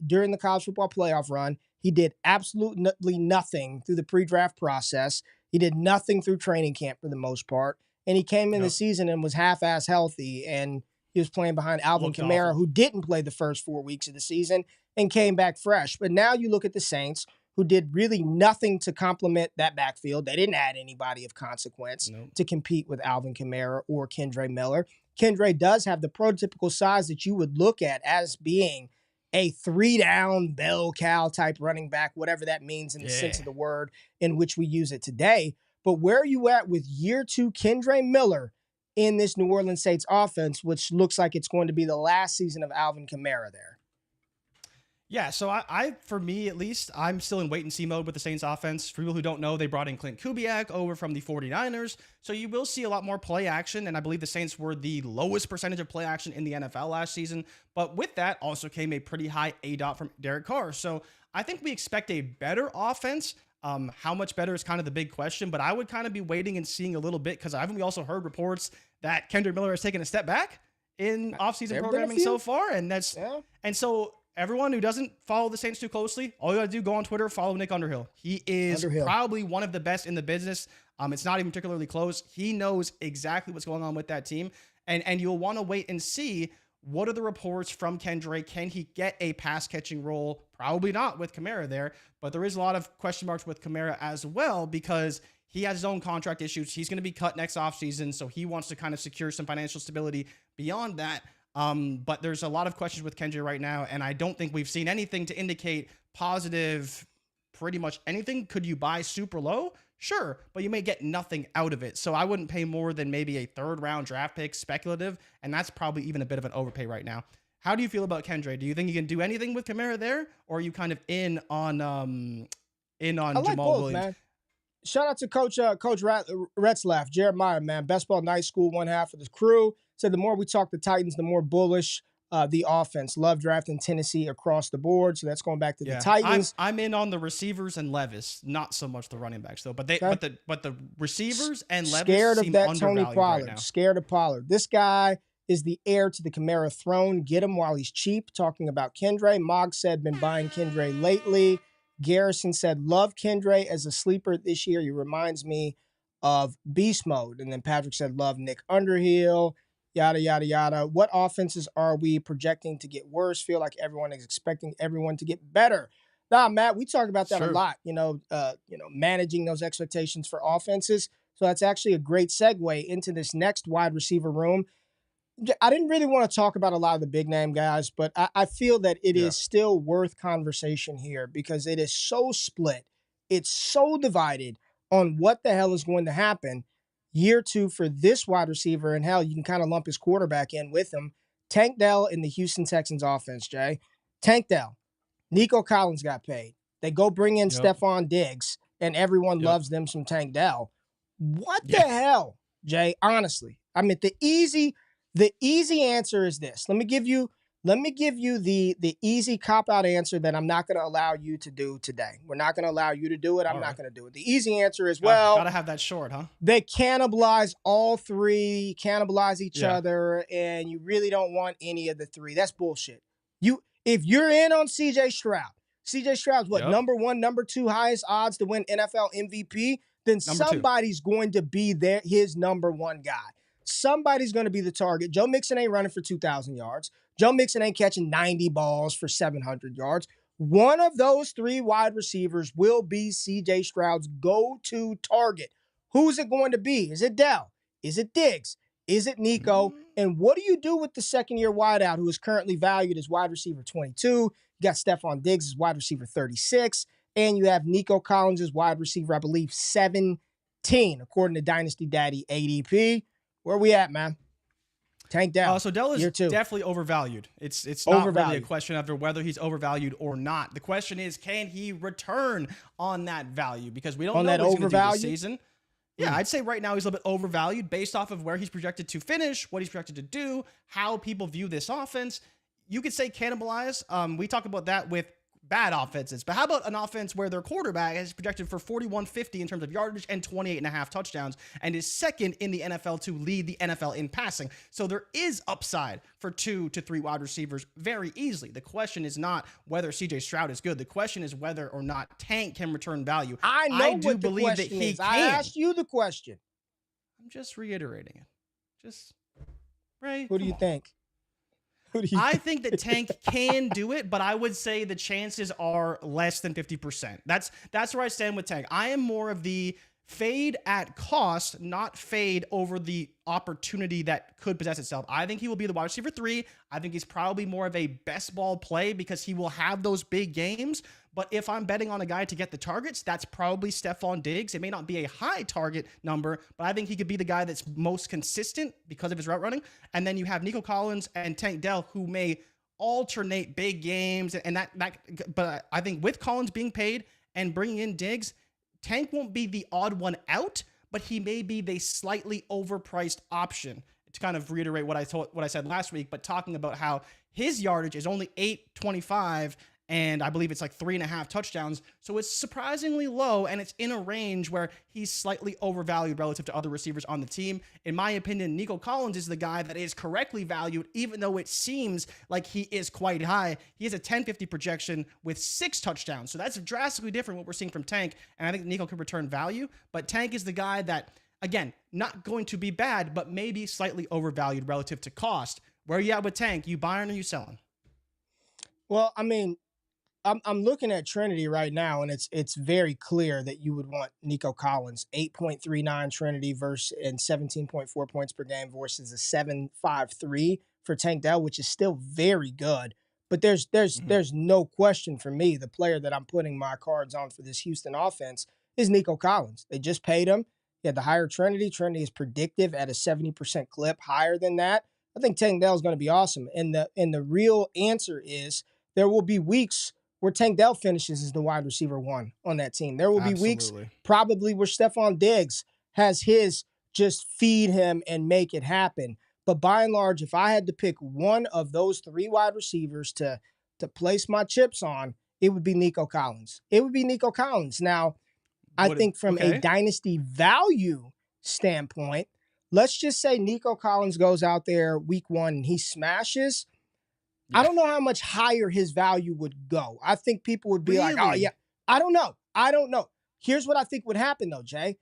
during the college football playoff run. He did absolutely nothing through the pre-draft process. He did nothing through training camp for the most part. And he came in the season and was half-ass healthy, and he was playing behind Alvin Kamara, who didn't play the first 4 weeks of the season and came back fresh. But now you look at the Saints, who did really nothing to complement that backfield. They didn't add anybody of consequence to compete with Alvin Kamara or Kendre Miller. Kendre does have the prototypical size that you would look at as being a 3-down bell cow type running back, whatever that means in the sense of the word in which we use it today. But where are you at with year 2 Kendre Miller in this New Orleans Saints offense, which looks like it's going to be the last season of Alvin Kamara there? Yeah, so I for me at least, I'm still in wait-and-see mode with the Saints offense. For people who don't know, they brought in Clint Kubiak over from the 49ers, so you will see a lot more play action, and I believe the Saints were the lowest percentage of play action in the NFL last season, but with that also came a pretty high ADOT from Derek Carr, so I think we expect a better offense. How much better is kind of the big question, but I would kind of be waiting and seeing a little bit because haven't we also heard reports that Kendre Miller has taken a step back in offseason programming so far, and and so everyone who doesn't follow the Saints too closely, all you got to do, go on Twitter, follow Nick Underhill. He is probably one of the best in the business. It's not even particularly close. He knows exactly what's going on with that team, and you'll want to wait and see what are the reports from Kendre. Can he get a pass catching role? Probably not with Kamara there, but there is a lot of question marks with Kamara as well because he has his own contract issues. He's going to be cut next offseason, so he wants to kind of secure some financial stability beyond that. But there's a lot of questions with Kendre right now, and I don't think we've seen anything to indicate positive pretty much anything. Could you buy super low? Sure, but you may get nothing out of it. So I wouldn't pay more than maybe a 3rd-round draft pick speculative, and that's probably even a bit of an overpay right now. How do you feel about Kendre? Do you think you can do anything with Kamara there, or are you kind of in on I like Jamal both, Williams? man. Shout out to Coach Retzlaff, Jeremiah, man. Best ball night school, one half of the crew. Said the more we talk the Titans, the more bullish the offense. Love drafting Tennessee across the board. So that's going back to the Titans. I'm in on the receivers and Levis, not so much the running backs though. But the receivers and Levis scared seem of that Tony Pollard. Right now. Scared of Pollard. This guy is the heir to the Kamara throne. Get him while he's cheap. Talking about Kendre. Mog said been buying Kendre lately. Garrison said, love Kendre as a sleeper this year. He reminds me of Beast Mode. And then Patrick said, love Nick Underhill, yada, yada, yada. What offenses are we projecting to get worse? Feel like everyone is expecting everyone to get better. Nah, Matt, we talk about that a lot, managing those expectations for offenses. So that's actually a great segue into this next wide receiver room. I didn't really want to talk about a lot of the big name guys, but I feel that it is still worth conversation here because it is so split. It's so divided on what the hell is going to happen year 2 for this wide receiver. And hell, you can kind of lump his quarterback in with him. Tank Dell in the Houston Texans offense, Jay. Tank Dell. Nico Collins got paid. They go bring in Stephon Diggs, and everyone loves them some Tank Dell. What the hell, Jay? Honestly, I mean, the easy answer is this. Let me give you the easy cop-out answer that I'm not going to allow you to do today. We're not going to allow you to do it. I'm not going to do it. The easy answer is, gotta have that short, huh? They cannibalize all three, cannibalize each other, and you really don't want any of the three. That's bullshit. If you're in on CJ Stroud's number 1, number 2 highest odds to win NFL MVP, then somebody's going to be his number 1 guy. Somebody's going to be the target. Joe Mixon ain't running for 2,000 yards. Joe Mixon ain't catching 90 balls for 700 yards. One of those 3 wide receivers will be C.J. Stroud's go-to target. Who's it going to be? Is it Dell? Is it Diggs? Is it Nico? And what do you do with the second-year wideout who is currently valued as wide receiver 22? You got Stephon Diggs as wide receiver 36. And you have Nico Collins as wide receiver, I believe, 17, according to Dynasty Daddy ADP. Where we at, man? Tank Dell. So Dell is definitely overvalued. It's not really a question of whether he's overvalued or not. The question is, can he return on that value? Because we don't know what he's going to do this season. Yeah, I'd say right now he's a little bit overvalued based off of where he's projected to finish, what he's projected to do, how people view this offense. You could say cannibalize. We talk about that with bad offenses, but how about an offense where their quarterback is projected for 4,150 in terms of yardage and 28.5 touchdowns and is second in the NFL to lead the NFL in passing. So there is upside for 2 to 3 wide receivers very easily. The question is not whether CJ Stroud is good. The question is whether or not Tank can return value. I do believe that he can. I asked you the question. I'm just reiterating it. Just right. Who do you think? I think that Tank can do it, but I would say the chances are less than 50%. That's where I stand with Tank. I am more of the fade at cost, not fade over the opportunity that could possess itself. I think he will be the wide receiver 3. I think he's probably more of a best ball play because he will have those big games. But if I'm betting on a guy to get the targets, that's probably Stephon Diggs. It may not be a high target number, but I think he could be the guy that's most consistent because of his route running. And then you have Nico Collins and Tank Dell, who may alternate big games. But I think with Collins being paid and bringing in Diggs, Tank won't be the odd one out, but he may be the slightly overpriced option. To kind of reiterate what I said last week, but talking about how his yardage is only 825, and I believe it's like 3.5 touchdowns. So it's surprisingly low, and it's in a range where he's slightly overvalued relative to other receivers on the team. In my opinion, Nico Collins is the guy that is correctly valued, even though it seems like he is quite high. He has a 1050 projection with 6 touchdowns. So that's drastically different what we're seeing from Tank, and I think Nico could return value. But Tank is the guy that, again, not going to be bad, but maybe slightly overvalued relative to cost. Where are you at with Tank? You buying or you selling? Well, I mean, I'm looking at Trinity right now, and it's very clear that you would want Nico Collins, 8.39 Trinity and 17.4 points per game versus a 7.53 for Tank Dell, which is still very good. But there's no question for me, the player that I'm putting my cards on for this Houston offense is Nico Collins. They just paid him. He had the higher Trinity. Trinity is predictive at a 70% clip, higher than that. I think Tank Dell is going to be awesome. And the real answer is there will be weeks where Tank Dell finishes as the wide receiver 1 on that team. There will be weeks probably where Stephon Diggs has his just feed him and make it happen. But by and large, if I had to pick one of those 3 wide receivers to place my chips on, it would be Nico Collins. It would be Nico Collins. Now, I think from a dynasty value standpoint, let's just say Nico Collins goes out there week 1 and he smashes. Yeah. I don't know how much higher his value would go. I think people would be like, oh, yeah. I don't know. Here's what I think would happen, though, Jay.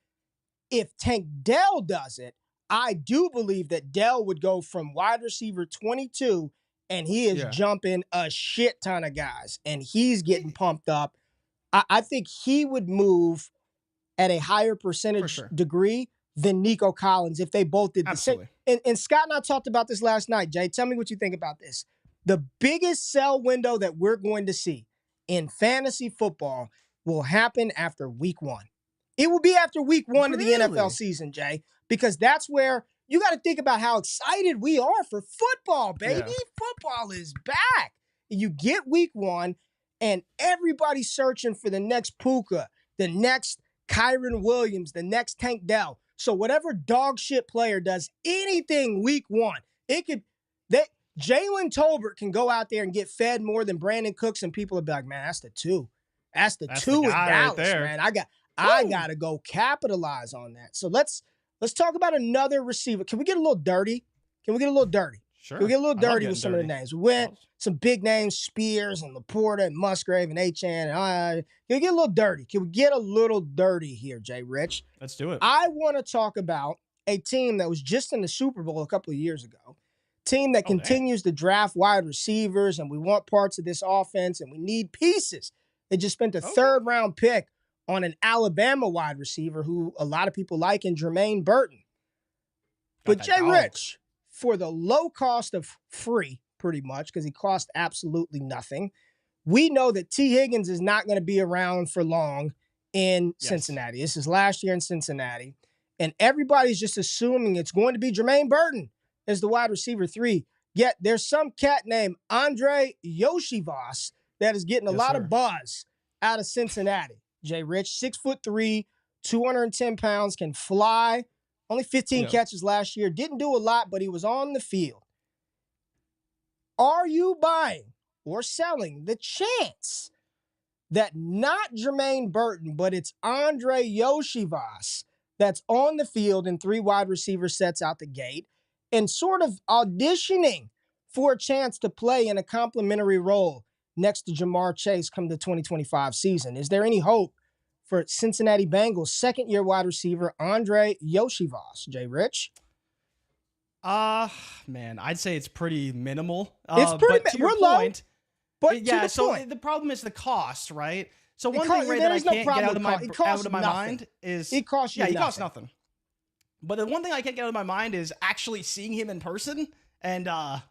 If Tank Dell does it, I do believe that Dell would go from wide receiver 22 and he is jumping a shit ton of guys and he's getting pumped up. I think he would move at a higher percentage degree than Nico Collins if they both did the same. And Scott and I talked about this last night, Jay. Tell me what you think about this. The biggest sell window that we're going to see in fantasy football will happen after week 1. It will be after week 1 of the NFL season, Jay, because that's where you got to think about how excited we are for football, baby. Yeah. Football is back. You get week 1 and everybody's searching for the next Puka, the next Kyron Williams, the next Tank Dell. So whatever dog shit player does anything week 1, Jalen Tolbert can go out there and get fed more than Brandon Cooks, and people will be like, man, that's the 2. That's the 2 in Dallas, man. I got to go capitalize on that. So let's talk about another receiver. Can we get a little dirty? Sure. Can we get a little dirty with some of the names? We went some big names, Spears and Laporta and Musgrave and Achane. Can we get a little dirty? Can we get a little dirty here, JRich? Let's do it. I want to talk about a team that was just in the Super Bowl a couple of years ago. Team that continues to draft wide receivers, and we want parts of this offense, and we need pieces. They just spent a 3rd-round pick on an Alabama wide receiver who a lot of people like in Jermaine Burton. But JRich, for the low cost of free, pretty much, because he cost absolutely nothing, we know that T. Higgins is not going to be around for long in Cincinnati. This is last year in Cincinnati. And everybody's just assuming it's going to be Jermaine Burton as the wide receiver 3. Yet there's some cat named Andrei Iosivas that is getting a lot of buzz out of Cincinnati. JRich, 6'3", 210 pounds, can fly. Only 15 catches last year. Didn't do a lot, but he was on the field. Are you buying or selling the chance that not Jermaine Burton, but it's Andrei Iosivas that's on the field in 3 wide receiver sets out the gate and sort of auditioning for a chance to play in a complimentary role next to Jamar Chase come the 2025 season? Is there any hope for Cincinnati Bengals second-year wide receiver Andrei Iosivas? JRich? Man, I'd say it's pretty minimal. It's pretty minimal. We're point, low, but yeah. So point. The problem is the cost, right? So one thing that I can't get out of my mind is it costs you. He costs nothing. But the one thing I can't get out of my mind is actually seeing him in person, and it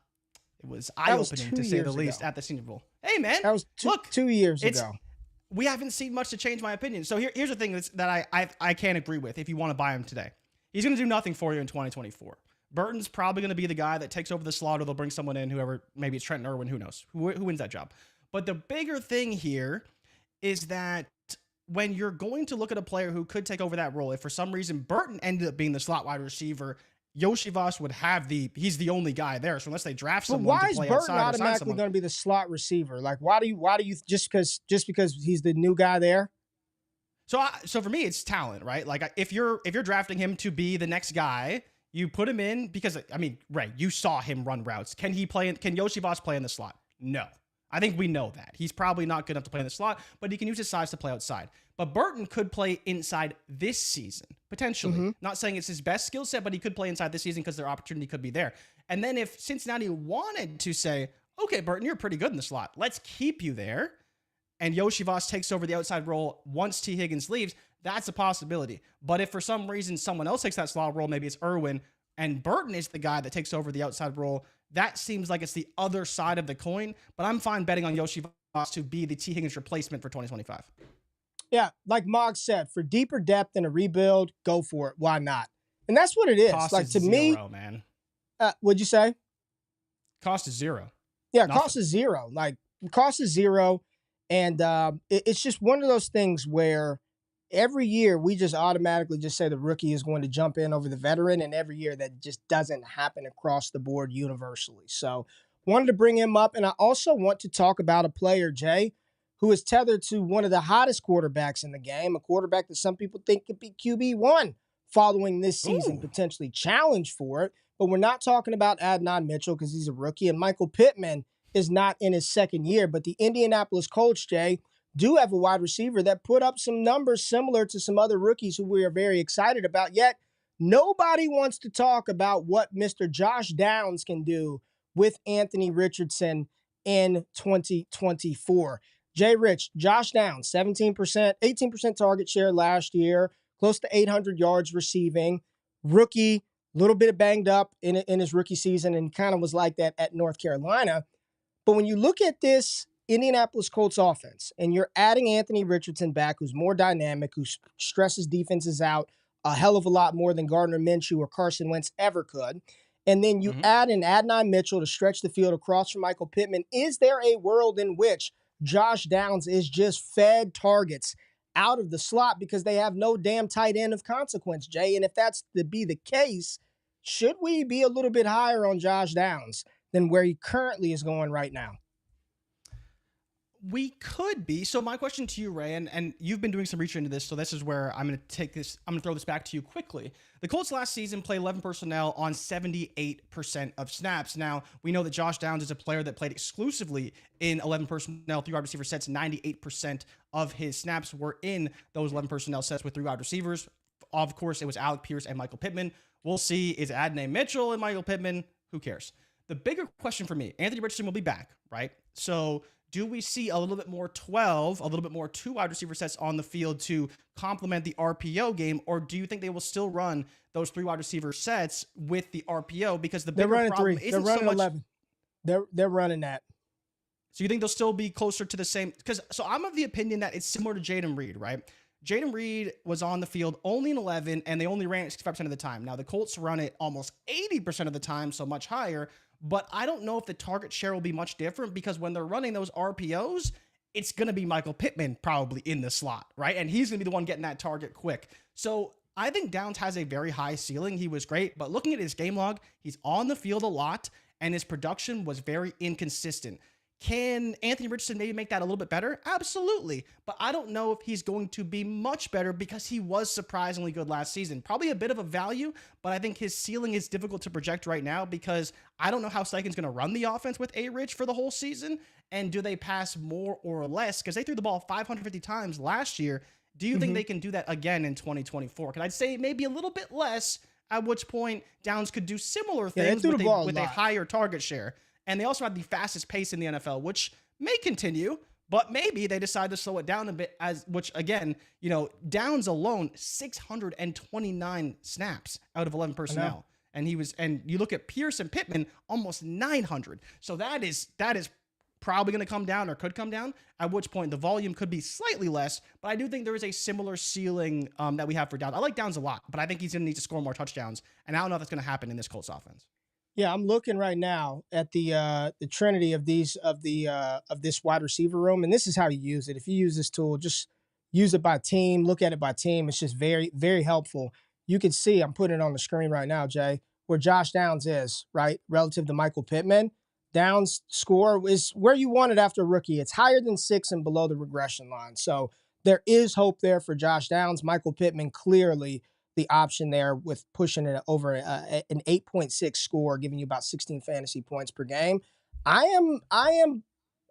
was eye-opening to say the least at the Senior Bowl. Hey, man, that was 2 years ago. We haven't seen much to change my opinion. So here's the thing that I can't agree with. If you want to buy him today, he's going to do nothing for you in 2024. Burton's probably going to be the guy that takes over the slot, or they'll bring someone in, whoever, maybe it's Trenton Irwin, who knows, who wins that job. But the bigger thing here is that when you're going to look at a player who could take over that role, if for some reason Burton ended up being the slot wide receiver, Iosivas would have he's the only guy there. So unless they draft someone to play outside, why is Burton automatically going to be the slot receiver? Like, why do you just because he's the new guy there? So for me, it's talent, right? Like if you're drafting him to be the next guy, you put him in because, I mean, Ray, you saw him run routes. Can Iosivas play in the slot? No. I think we know that. He's probably not good enough to play in the slot, but he can use his size to play outside. But Burton could play inside this season, potentially. Mm-hmm. Not saying it's his best skill set, but he could play inside this season because their opportunity could be there. And then if Cincinnati wanted to say, okay, Burton, you're pretty good in the slot, let's keep you there, and Iosivas takes over the outside role once T. Higgins leaves, that's a possibility. But if for some reason someone else takes that slot role, maybe it's Irwin, and Burton is the guy that takes over the outside role, that seems like it's the other side of the coin. But I'm fine betting on Iosivas to be the T. Higgins replacement for 2025. Yeah, like Mog said, for deeper depth in a rebuild, go for it. Why not? And that's what it is. Cost Like is to me, zero, man. what'd you say? Cost is zero. Yeah, Nothing. cost is zero. Like cost is zero, and it's just one of those things where every year we just automatically just say the rookie is going to jump in over the veteran, and every year that just doesn't happen across the board universally. So wanted to bring him up, and I also want to talk about a player, Jay, who is tethered to one of the hottest quarterbacks in the game, a quarterback that some people think could be QB1 following this season, Ooh. potentially challenge for it. But we're not talking about Adnan Mitchell because he's a rookie, and Michael Pittman is not in his second year. But the Indianapolis Colts, Jay, do have a wide receiver that put up some numbers similar to some other rookies who we are very excited about. Yet nobody wants to talk about what Mr. Josh Downs can do with Anthony Richardson in 2024. JRich, Josh Downs, 17%, 18% target share last year, close to 800 yards receiving, rookie, little bit of banged up in his rookie season, and kind of was like that at North Carolina. But when you look at this Indianapolis Colts offense and you're adding Anthony Richardson back, who's more dynamic, who stresses defenses out a hell of a lot more than Gardner Minshew or Carson Wentz ever could, and then you add in Adnan Mitchell to stretch the field across from Michael Pittman, is there a world in which Josh Downs is just fed targets out of the slot because they have no damn tight end of consequence, Jay? And if that's to be the case, should we be a little bit higher on Josh Downs than where he currently is going right now? We could be. So my question to you, Ray, and you've been doing some research into this, so this is where I'm going to throw this back to you quickly. The Colts last season played 11 personnel on 78% of snaps. Now, we know that Josh Downs is a player that played exclusively in 11 personnel, 3 wide receiver sets. 98% of his snaps were in those 11 personnel sets with 3 wide receivers. Of course, it was Aiyuk, Pierce, and Michael Pittman. We'll see. Is Adnan Mitchell and Michael Pittman? Who cares? The bigger question for me, Anthony Richardson will be back, right? So do we see a little bit more 12, a little bit more 2 wide receiver sets on the field to complement the RPO game, or do you think they will still run those 3 wide receiver sets with the RPO? Because the bigger problem isn't so much 11. They're running that. So you think they'll still be closer to the same? So I'm of the opinion that it's similar to Jayden Reed, right? Jayden Reed was on the field only in 11, and they only ran it 65% of the time. Now, the Colts run it almost 80% of the time, so much higher. But I don't know if the target share will be much different because when they're running those RPOs, it's going to be Michael Pittman probably in the slot, right? And he's going to be the one getting that target quick. So I think Downs has a very high ceiling. He was great, but looking at his game log, he's on the field a lot, and his production was very inconsistent. Can Anthony Richardson maybe make that a little bit better? Absolutely. But I don't know if he's going to be much better because he was surprisingly good last season. Probably a bit of a value, but I think his ceiling is difficult to project right now because I don't know how Steichen's going to run the offense with JRich for the whole season. And do they pass more or less? Because they threw the ball 550 times last year. Do you think they can do that again in 2024? Because I'd say maybe a little bit less, at which point Downs could do similar things with a higher target share. And they also have the fastest pace in the NFL, which may continue, but maybe they decide to slow it down a bit, which again, Downs alone, 629 snaps out of 11 personnel. And you look at Pierce and Pittman, almost 900. So that is probably going to come down or could come down, at which point the volume could be slightly less, but I do think there is a similar ceiling that we have for Downs. I like Downs a lot, but I think he's going to need to score more touchdowns, and I don't know if that's going to happen in this Colts offense. Yeah, I'm looking right now at the trinity of this wide receiver room, and this is how you use it. If you use this tool, just use it by team, look at it by team. It's just very, very helpful. You can see, I'm putting it on the screen right now, Jay, where Josh Downs is, right, relative to Michael Pittman. Downs' score is where you want it after a rookie. It's higher than 6 and below the regression line. So there is hope there for Josh Downs. Michael Pittman clearly the option there with pushing it over an 8.6 score, giving you about 16 fantasy points per game. I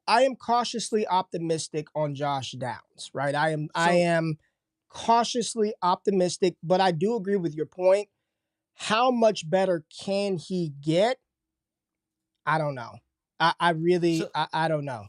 am cautiously optimistic on Josh Downs, right? I am cautiously optimistic, but I do agree with your point. How much better can he get? I don't know. I don't know.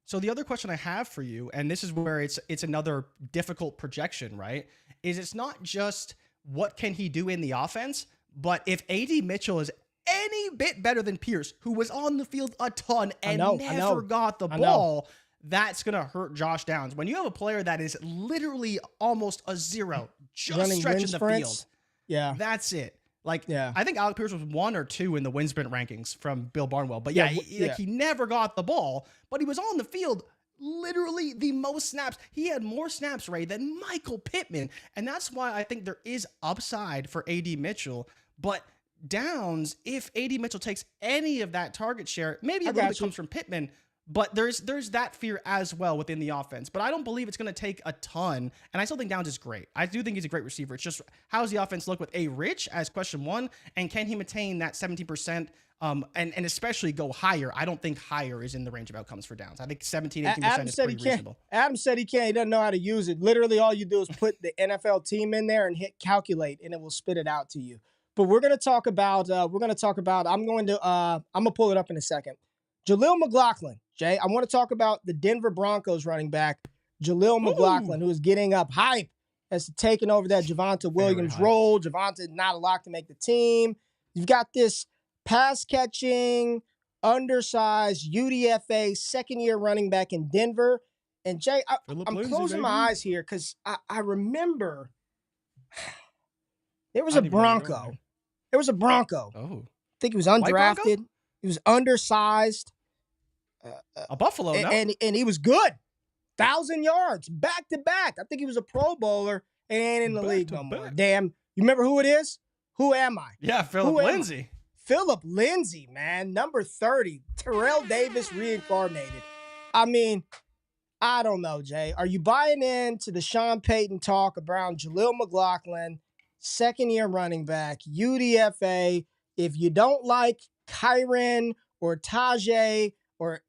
So the other question I have for you, and this is where it's another difficult projection, right? Is it's not just what can he do in the offense, but if A.D. Mitchell is any bit better than Pierce, who was on the field a ton and never got the ball, that's going to hurt Josh Downs. When you have a player that is literally almost a zero, just running stretching the field, yeah, that's it. Like, yeah. I think Alec Pierce was 1 or 2 in the wind sprint rankings from Bill Barnwell. But yeah, he never got the ball, but he was on the field literally the most snaps. He had more snaps, Ray, than Michael Pittman. And that's why I think there is upside for A.D. Mitchell. But Downs, if A.D. Mitchell takes any of that target share, maybe a little bit comes from Pittman, but there's that fear as well within the offense. But I don't believe it's going to take a ton. And I still think Downs is great. I do think he's a great receiver. It's just, how does the offense look with JRich as question one? And can he maintain that 17%? And especially go higher. I don't think higher is in the range of outcomes for Downs. I think 17, 18% is pretty reasonable. Adam said he can't. He doesn't know how to use it. Literally, all you do is put the NFL team in there and hit calculate, and it will spit it out to you. But we're going to talk about, I'm going to pull it up in a second. Jaleel McLaughlin, Jay, I want to talk about the Denver Broncos running back, Jaleel McLaughlin, who is getting up hype as to taking over that Javonte Williams role. Javonte not a lock to make the team. You've got this pass-catching, undersized UDFA second-year running back in Denver. And, Jay, I'm closing my eyes here because I remember there was a Bronco. There was a Bronco. Oh. I think he was undrafted. He was undersized. A Buffalo, no? And he was good. 1,000 yards, back-to-back. I think he was a Pro Bowler and ain't in the league no more. Damn. You remember who it is? Who am I? Yeah, Phillip Lindsay. Phillip Lindsay, man. Number 30. Terrell Davis reincarnated. I mean, I don't know, Jay. Are you buying into the Sean Payton talk around Jaleel McLaughlin, second-year running back, UDFA? If you don't like Kyren or Tyjae or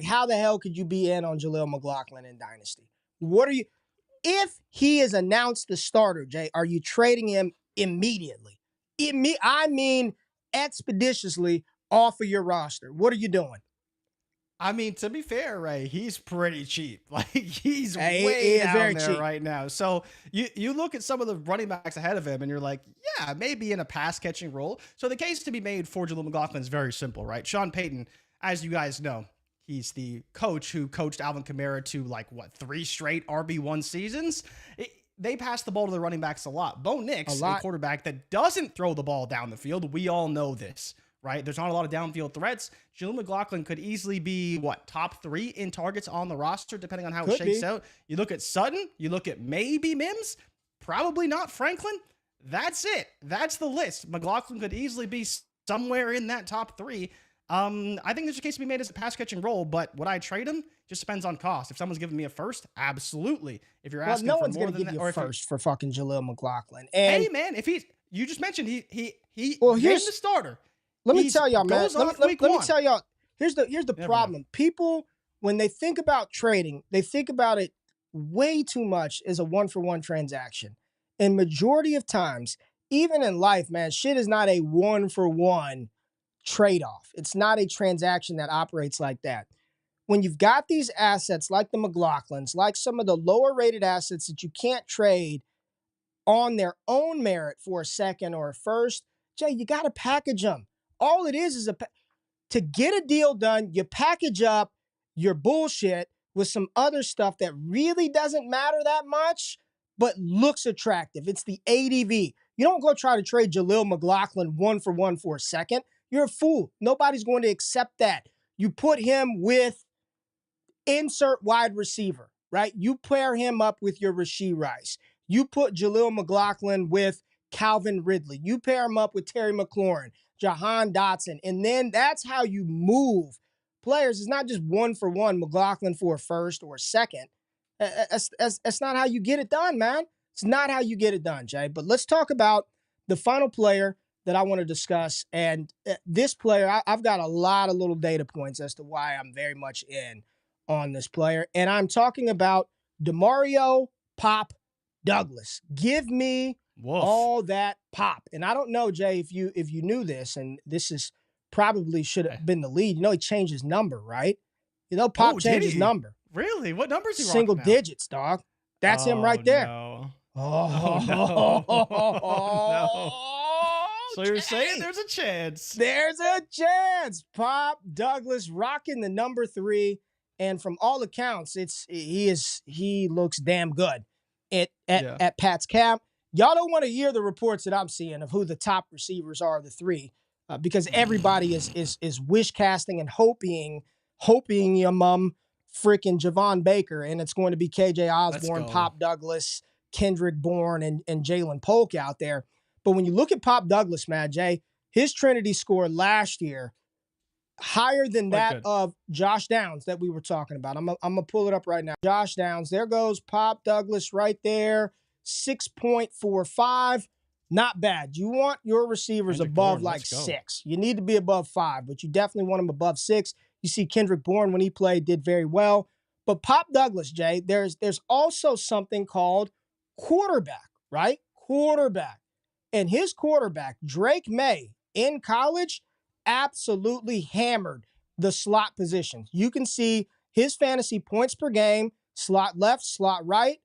how the hell could you be in on Jaleel McLaughlin in Dynasty? What are you – if he is announced the starter, Jay, are you trading him immediately? I mean expeditiously off of your roster. What are you doing? I mean, to be fair, Ray, he's pretty cheap. Like, he's way down there cheap right now. So you look at some of the running backs ahead of him, and you're like, yeah, maybe in a pass-catching role. So the case to be made for Jaleel McLaughlin is very simple, right? Sean Payton, as you guys know, he's the coach who coached Alvin Kamara to, 3 straight RB1 seasons. They pass the ball to the running backs a lot. Bo Nix, a quarterback that doesn't throw the ball down the field. We all know this, right? There's not a lot of downfield threats. Jaleel McLaughlin could easily be, top 3 in targets on the roster, depending on how it shakes out. You look at Sutton. You look at maybe Mims. Probably not Franklin. That's it. That's the list. McLaughlin could easily be somewhere in that top 3. I think there's a case to be made as a pass-catching role, but would I trade him? Just depends on cost. If someone's giving me a first, absolutely. If you're asking no for one's more gonna than give that, you a first for fucking Jaleel McLaughlin. And hey, man, you just mentioned he named the starter. Let me tell y'all, man. Let me tell y'all. Here's the problem. People, when they think about trading, they think about it way too much as a one-for-one transaction. And majority of times, even in life, man, shit is not a one-for-one trade-off. It's not a transaction that operates like that. When you've got these assets like the McLaughlins, like some of the lower-rated assets that you can't trade on their own merit for a second or a first, Jay, you got to package them. All it is to get a deal done, you package up your bullshit with some other stuff that really doesn't matter that much, but looks attractive. It's the ADV. You don't go try to trade Jaleel McLaughlin one-for-one for a second. You're a fool. Nobody's going to accept that. You put him with insert wide receiver, right? You pair him up with your Rashee Rice. You put Jaleel McLaughlin with Calvin Ridley. You pair him up with Terry McLaurin, Jahan Dotson, and then that's how you move players. It's not just one-for-one McLaughlin for a first or a second. That's not how you get it done, man. It's not how you get it done, Jay. But let's talk about the final player that I want to discuss. And this player, I've got a lot of little data points as to why I'm very much in on this player. And I'm talking about Demario Pop Douglas. Give me all that pop. And I don't know, Jay, if you knew this, and this is probably should have been the lead. You know, he changed his number, right? You know, Pop changed his number. Really? What number is he Single digits, dog. That's him right there. No. Oh, no. So you're saying there's a chance. There's a chance. Pop Douglas rocking the number 3. And from all accounts, he looks damn good at Pat's camp. Y'all don't want to hear the reports that I'm seeing of who the top receivers are, the three, because everybody is wish casting and hoping your mom freaking Javon Baker, and it's going to be KJ Osborne, Pop Douglas, Kendrick Bourne, and Jalen Polk out there. But when you look at Pop Douglas, man, Jay, his Trinity score last year higher than that of Josh Downs that we were talking about. I'm gonna pull it up right now. Josh Downs, there goes Pop Douglas right there, 6.45. Not bad. You want your receivers above like 6. You need to be above 5, but you definitely want them above 6. You see Kendrick Bourne, when he played, did very well. But Pop Douglas, Jay, there's also something called quarterback, right? Quarterback. And his quarterback, Drake May, in college, absolutely hammered the slot positions. You can see his fantasy points per game, slot left, slot right,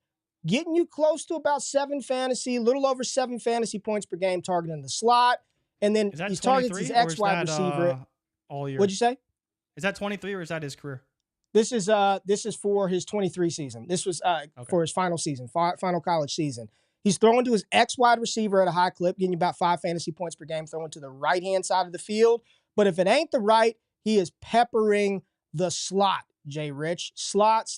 getting you close to about a little over 7 fantasy points per game targeting the slot. And then he targets his X-wide receiver. All year? What'd you say? Is that 23 or is that his career? This is for his 23 season. This was for his final season, final college season. He's throwing to his X-wide receiver at a high clip, getting you about 5 fantasy points per game, throwing to the right-hand side of the field. But if it ain't the right, he is peppering the slot, JRich. Slot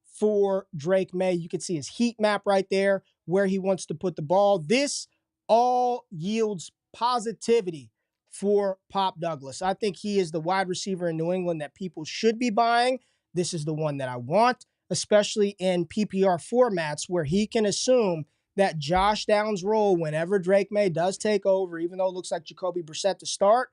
for Drake May. You can see his heat map right there, where he wants to put the ball. This all yields positivity for Pop Douglas. I think he is the wide receiver in New England that people should be buying. This is the one that I want, especially in PPR formats where he can assume that Josh Downs' role whenever Drake May does take over, even though it looks like Jacoby Brissett to start.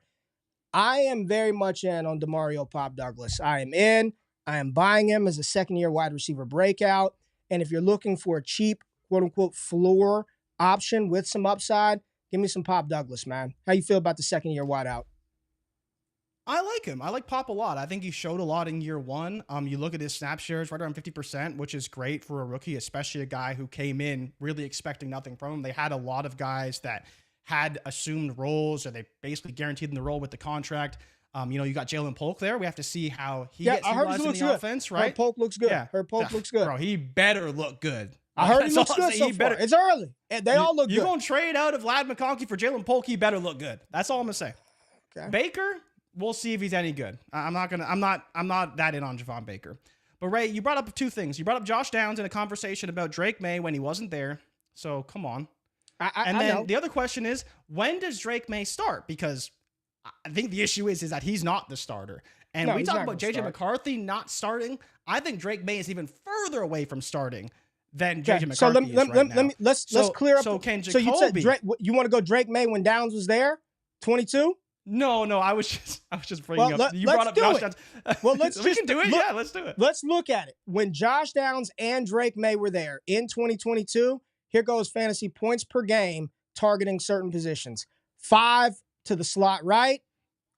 I am very much in on Demario Pop Douglas. I am in. I am buying him as a second-year wide receiver breakout. And if you're looking for a cheap, quote-unquote, floor option with some upside, give me some Pop Douglas, man. How you feel about the second-year wideout? I like him. I like Pop a lot. I think he showed a lot in year one. You look at his snap shares right around 50%, which is great for a rookie, especially a guy who came in really expecting nothing from him. They had a lot of guys that had assumed roles, or they basically guaranteed them the role with the contract. You got Jalen Polk there. We have to see how he gets utilized in the offense, right? Her Polk looks good. Yeah. Her Polk looks good. Bro, he better look good. I heard he looks good so far. It's early. They all look good. You're going to trade out of Vlad McConkey for Jalen Polk, he better look good. That's all I'm going to say. Okay. Baker, we'll see if he's any good. I'm not that in on Javon Baker. But Ray, you brought up 2 things. You brought up Josh Downs in a conversation about Drake May when he wasn't there. So come on. And then the other question is, when does Drake May start? Because I think the issue is that he's not the starter. And we talk about JJ McCarthy not starting. I think Drake May is even further away from starting than JJ McCarthy is right now. Let's clear up. So can Jacoby, so you said Drake, you want to go Drake May when Downs was there? 22? No, I was just bringing up. You brought up Josh Downs. Well, we can do it. Yeah, let's do it. Let's look at it. When Josh Downs and Drake May were there in 2022, here goes fantasy points per game targeting certain positions. 5 to the slot right.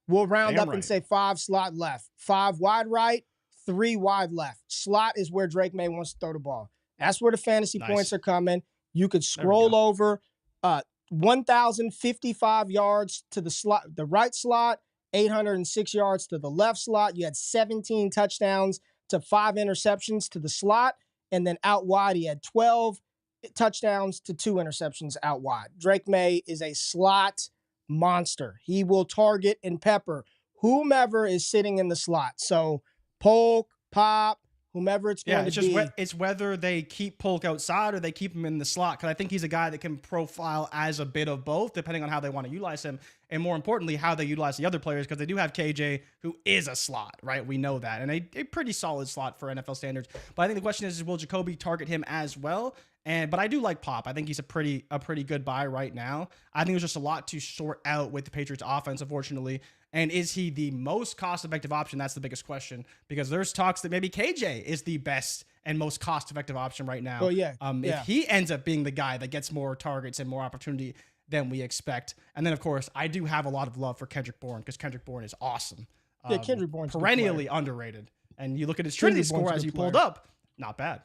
We'll round up and say 5 slot left. 5 wide right, 3 wide left. Slot is where Drake May wants to throw the ball. That's where the fantasy points are coming. You could scroll over 1,055 yards to the right slot, 806 yards to the left slot. You had 17 touchdowns to 5 interceptions to the slot. And then out wide, he had 12 touchdowns to 2 interceptions out wide. Drake May is a slot monster. He will target and pepper whomever is sitting in the slot. So Polk, Pop, whomever it's going to be. It's whether they keep Polk outside or they keep him in the slot. Because I think he's a guy that can profile as a bit of both, depending on how they want to utilize him. And more importantly, how they utilize the other players, because they do have KJ, who is a slot, right? We know that. And a pretty solid slot for NFL standards. But I think the question is will Jacoby target him as well? But I do like Pop. I think he's a pretty good buy right now. I think there's just a lot to sort out with the Patriots offense, unfortunately. And is he the most cost-effective option? That's the biggest question, because there's talks that maybe KJ is the best and most cost-effective option right now. Oh, yeah. If he ends up being the guy that gets more targets and more opportunity than we expect. And then, of course, I do have a lot of love for Kendrick Bourne, because Kendrick Bourne is awesome. Kendrick Bourne's perennially underrated. And you look at his Trinity score as you pulled up, not bad.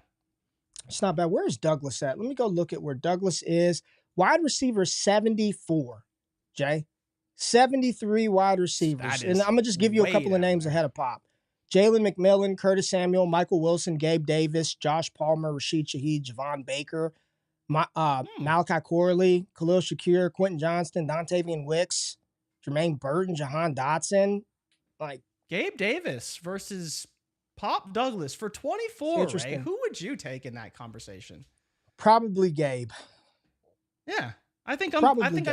It's not bad. Where's Douglas at? Let me go look at where Douglas is. Wide receiver 74, Jay. 73 wide receivers. And I'm going to just give you a couple of names ahead of Pop. Jalen McMillan, Curtis Samuel, Michael Wilson, Gabe Davis, Josh Palmer, Rashid Shaheed, Javon Baker, Malachi Corley, Khalil Shakir, Quentin Johnston, Dontavian Wicks, Jermaine Burton, Jahan Dotson. Like Gabe Davis versus Pop Douglas for 24, right? Who would you take in that conversation? Probably Gabe. Yeah. I think I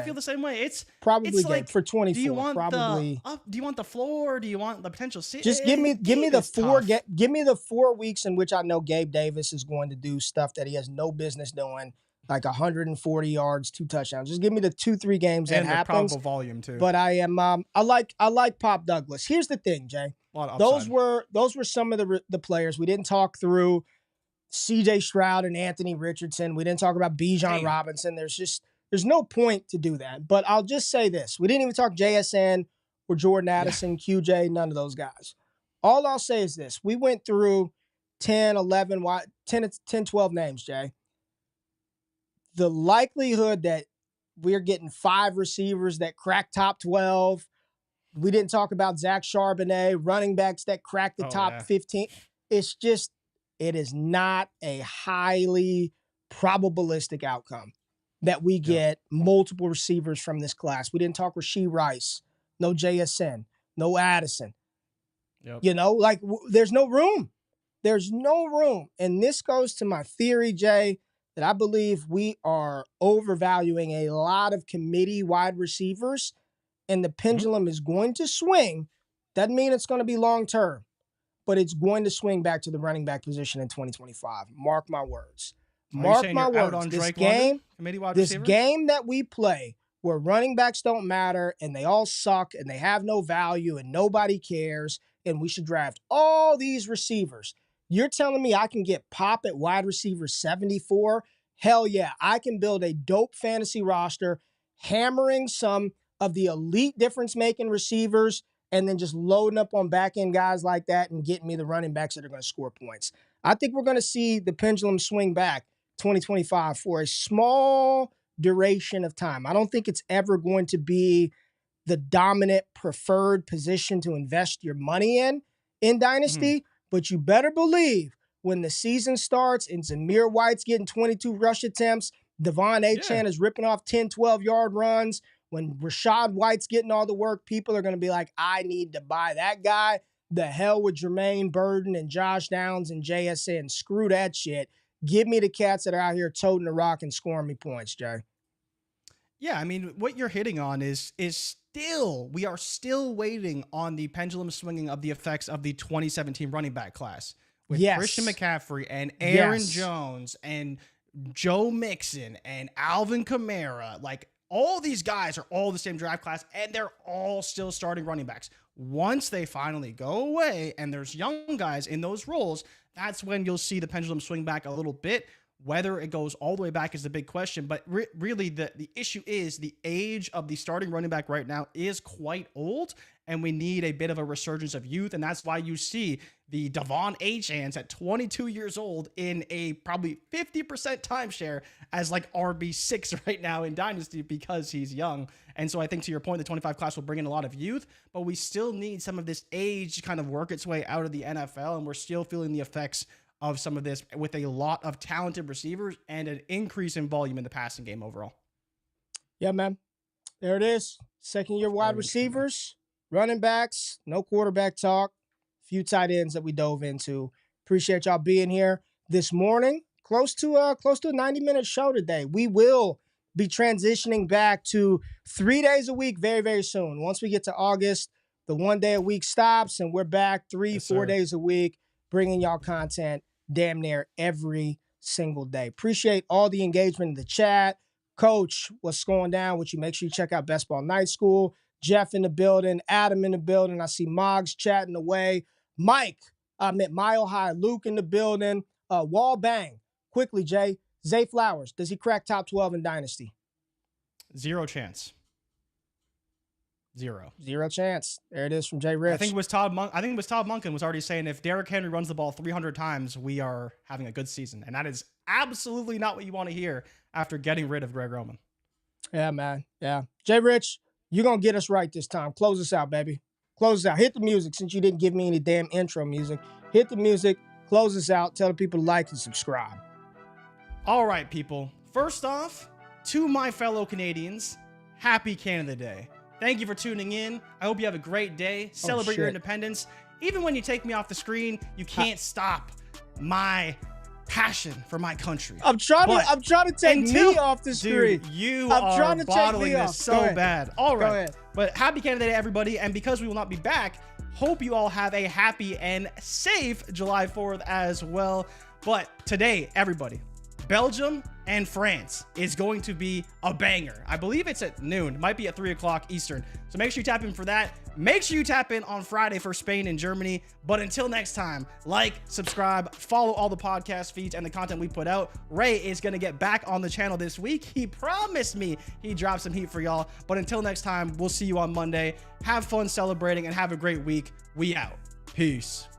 feel the same way. It's probably like, for 24. Do you want probably do you want the floor? Do you want the potential? Just give me the 4 weeks in which I know Gabe Davis is going to do stuff that he has no business doing, like 140 yards, 2 touchdowns. Just give me the 2-3 games that happens. Probable volume too. But I am I like Pop Douglas. Here's the thing, Jay. Those were some of the players we didn't talk through. CJ Stroud and Anthony Richardson. We didn't talk about Bijan Robinson. There's no point to do that. But I'll just say this. We didn't even talk JSN or Jordan Addison, QJ, none of those guys. All I'll say is this. We went through 10, 12 names, Jay. The likelihood that we're getting 5 receivers that crack top 12. We didn't talk about Zach Charbonnet, running backs that crack the top 15. It is not a highly probabilistic outcome that we get multiple receivers from this class. We didn't talk Rashee Rice, no JSN, no Addison. Yep. There's no room. There's no room. And this goes to my theory, Jay, that I believe we are overvaluing a lot of committee wide receivers, and the pendulum is going to swing. Doesn't mean it's going to be long-term, but it's going to swing back to the running back position in 2025. Mark my words. Mark my words. This game that we play where running backs don't matter and they all suck and they have no value and nobody cares and we should draft all these receivers. You're telling me I can get Pop at wide receiver 74? Hell yeah. I can build a dope fantasy roster, hammering some of the elite difference-making receivers and then just loading up on back-end guys like that and getting me the running backs that are going to score points. I think we're going to see the pendulum swing back 2025 for a small duration of time. I don't think it's ever going to be the dominant preferred position to invest your money in Dynasty, but you better believe when the season starts and Zamir White's getting 22 rush attempts, Devon Achane is ripping off 10, 12-yard runs, when Rashad White's getting all the work, people are going to be like, I need to buy that guy. The hell with Jermaine Burton and Josh Downs and JSN. Screw that shit. Give me the cats that are out here toting the rock and scoring me points, Jay. Yeah, I mean, what you're hitting on is we are still waiting on the pendulum swinging of the effects of the 2017 running back class with Christian McCaffrey and Aaron Jones and Joe Mixon and Alvin Kamara. Like, all these guys are all the same draft class, and they're all still starting running backs. Once they finally go away and there's young guys in those roles, that's when you'll see the pendulum swing back a little bit. Whether it goes all the way back is the big question, but really the issue is the age of the starting running back right now is quite old, and we need a bit of a resurgence of youth, and that's why you see the Devon Achanes at 22 years old in a probably 50% timeshare as like RB6 right now in Dynasty because he's young. And so I think to your point, the 25 class will bring in a lot of youth, but we still need some of this age to kind of work its way out of the NFL, and we're still feeling the effects of some of this with a lot of talented receivers and an increase in volume in the passing game overall. Yeah, man. There it is. Second-year wide receivers, running backs, no quarterback talk, few tight ends that we dove into. Appreciate y'all being here this morning. Close to a 90-minute show today. We will be transitioning back to 3 days a week very, very soon. Once we get to August, the 1 day a week stops, and we're back 4 days a week, bringing y'all content damn near every single day. Appreciate all the engagement in the chat. Coach, what's going down with you? Make sure you check out Best Ball Night School. Jeff in the building, Adam in the building. I see Moggs chatting away. Mile High Luke in the building. Wall Bang. Quickly, Jay. Zay Flowers, does he crack top 12 in Dynasty? Zero chance. Zero chance. There it is from JRich. I think it was Todd Monken was already saying if Derrick Henry runs the ball 300 times, we are having a good season. And that is absolutely not what you want to hear after getting rid of Greg Roman. Yeah, man. Yeah. JRich, you're going to get us right this time. Close us out, baby. close us out. Hit the music since you didn't give me any damn intro music. Hit the music, close us out, tell the people to like and subscribe. All right, people. First off, to my fellow Canadians, happy Canada Day. Thank you for tuning in. I hope you have a great day. Celebrate your independence. Even when you take me off the screen, you can't stop my passion for my country. I'm trying to take me off the screen. Dude, you are bottling this so bad. All right. But happy Canada Day, everybody. And because we will not be back, hope you all have a happy and safe July 4th as well. But today, everybody, Belgium and France is going to be a banger. I believe it's at noon. Might be at 3 o'clock Eastern. So make sure you tap in for that. Make sure you tap in on Friday for Spain and Germany. But until next time, like, subscribe, follow all the podcast feeds and the content we put out. Ray is going to get back on the channel this week. He promised me he dropped some heat for y'all. But until next time, we'll see you on Monday. Have fun celebrating and have a great week. We out. Peace.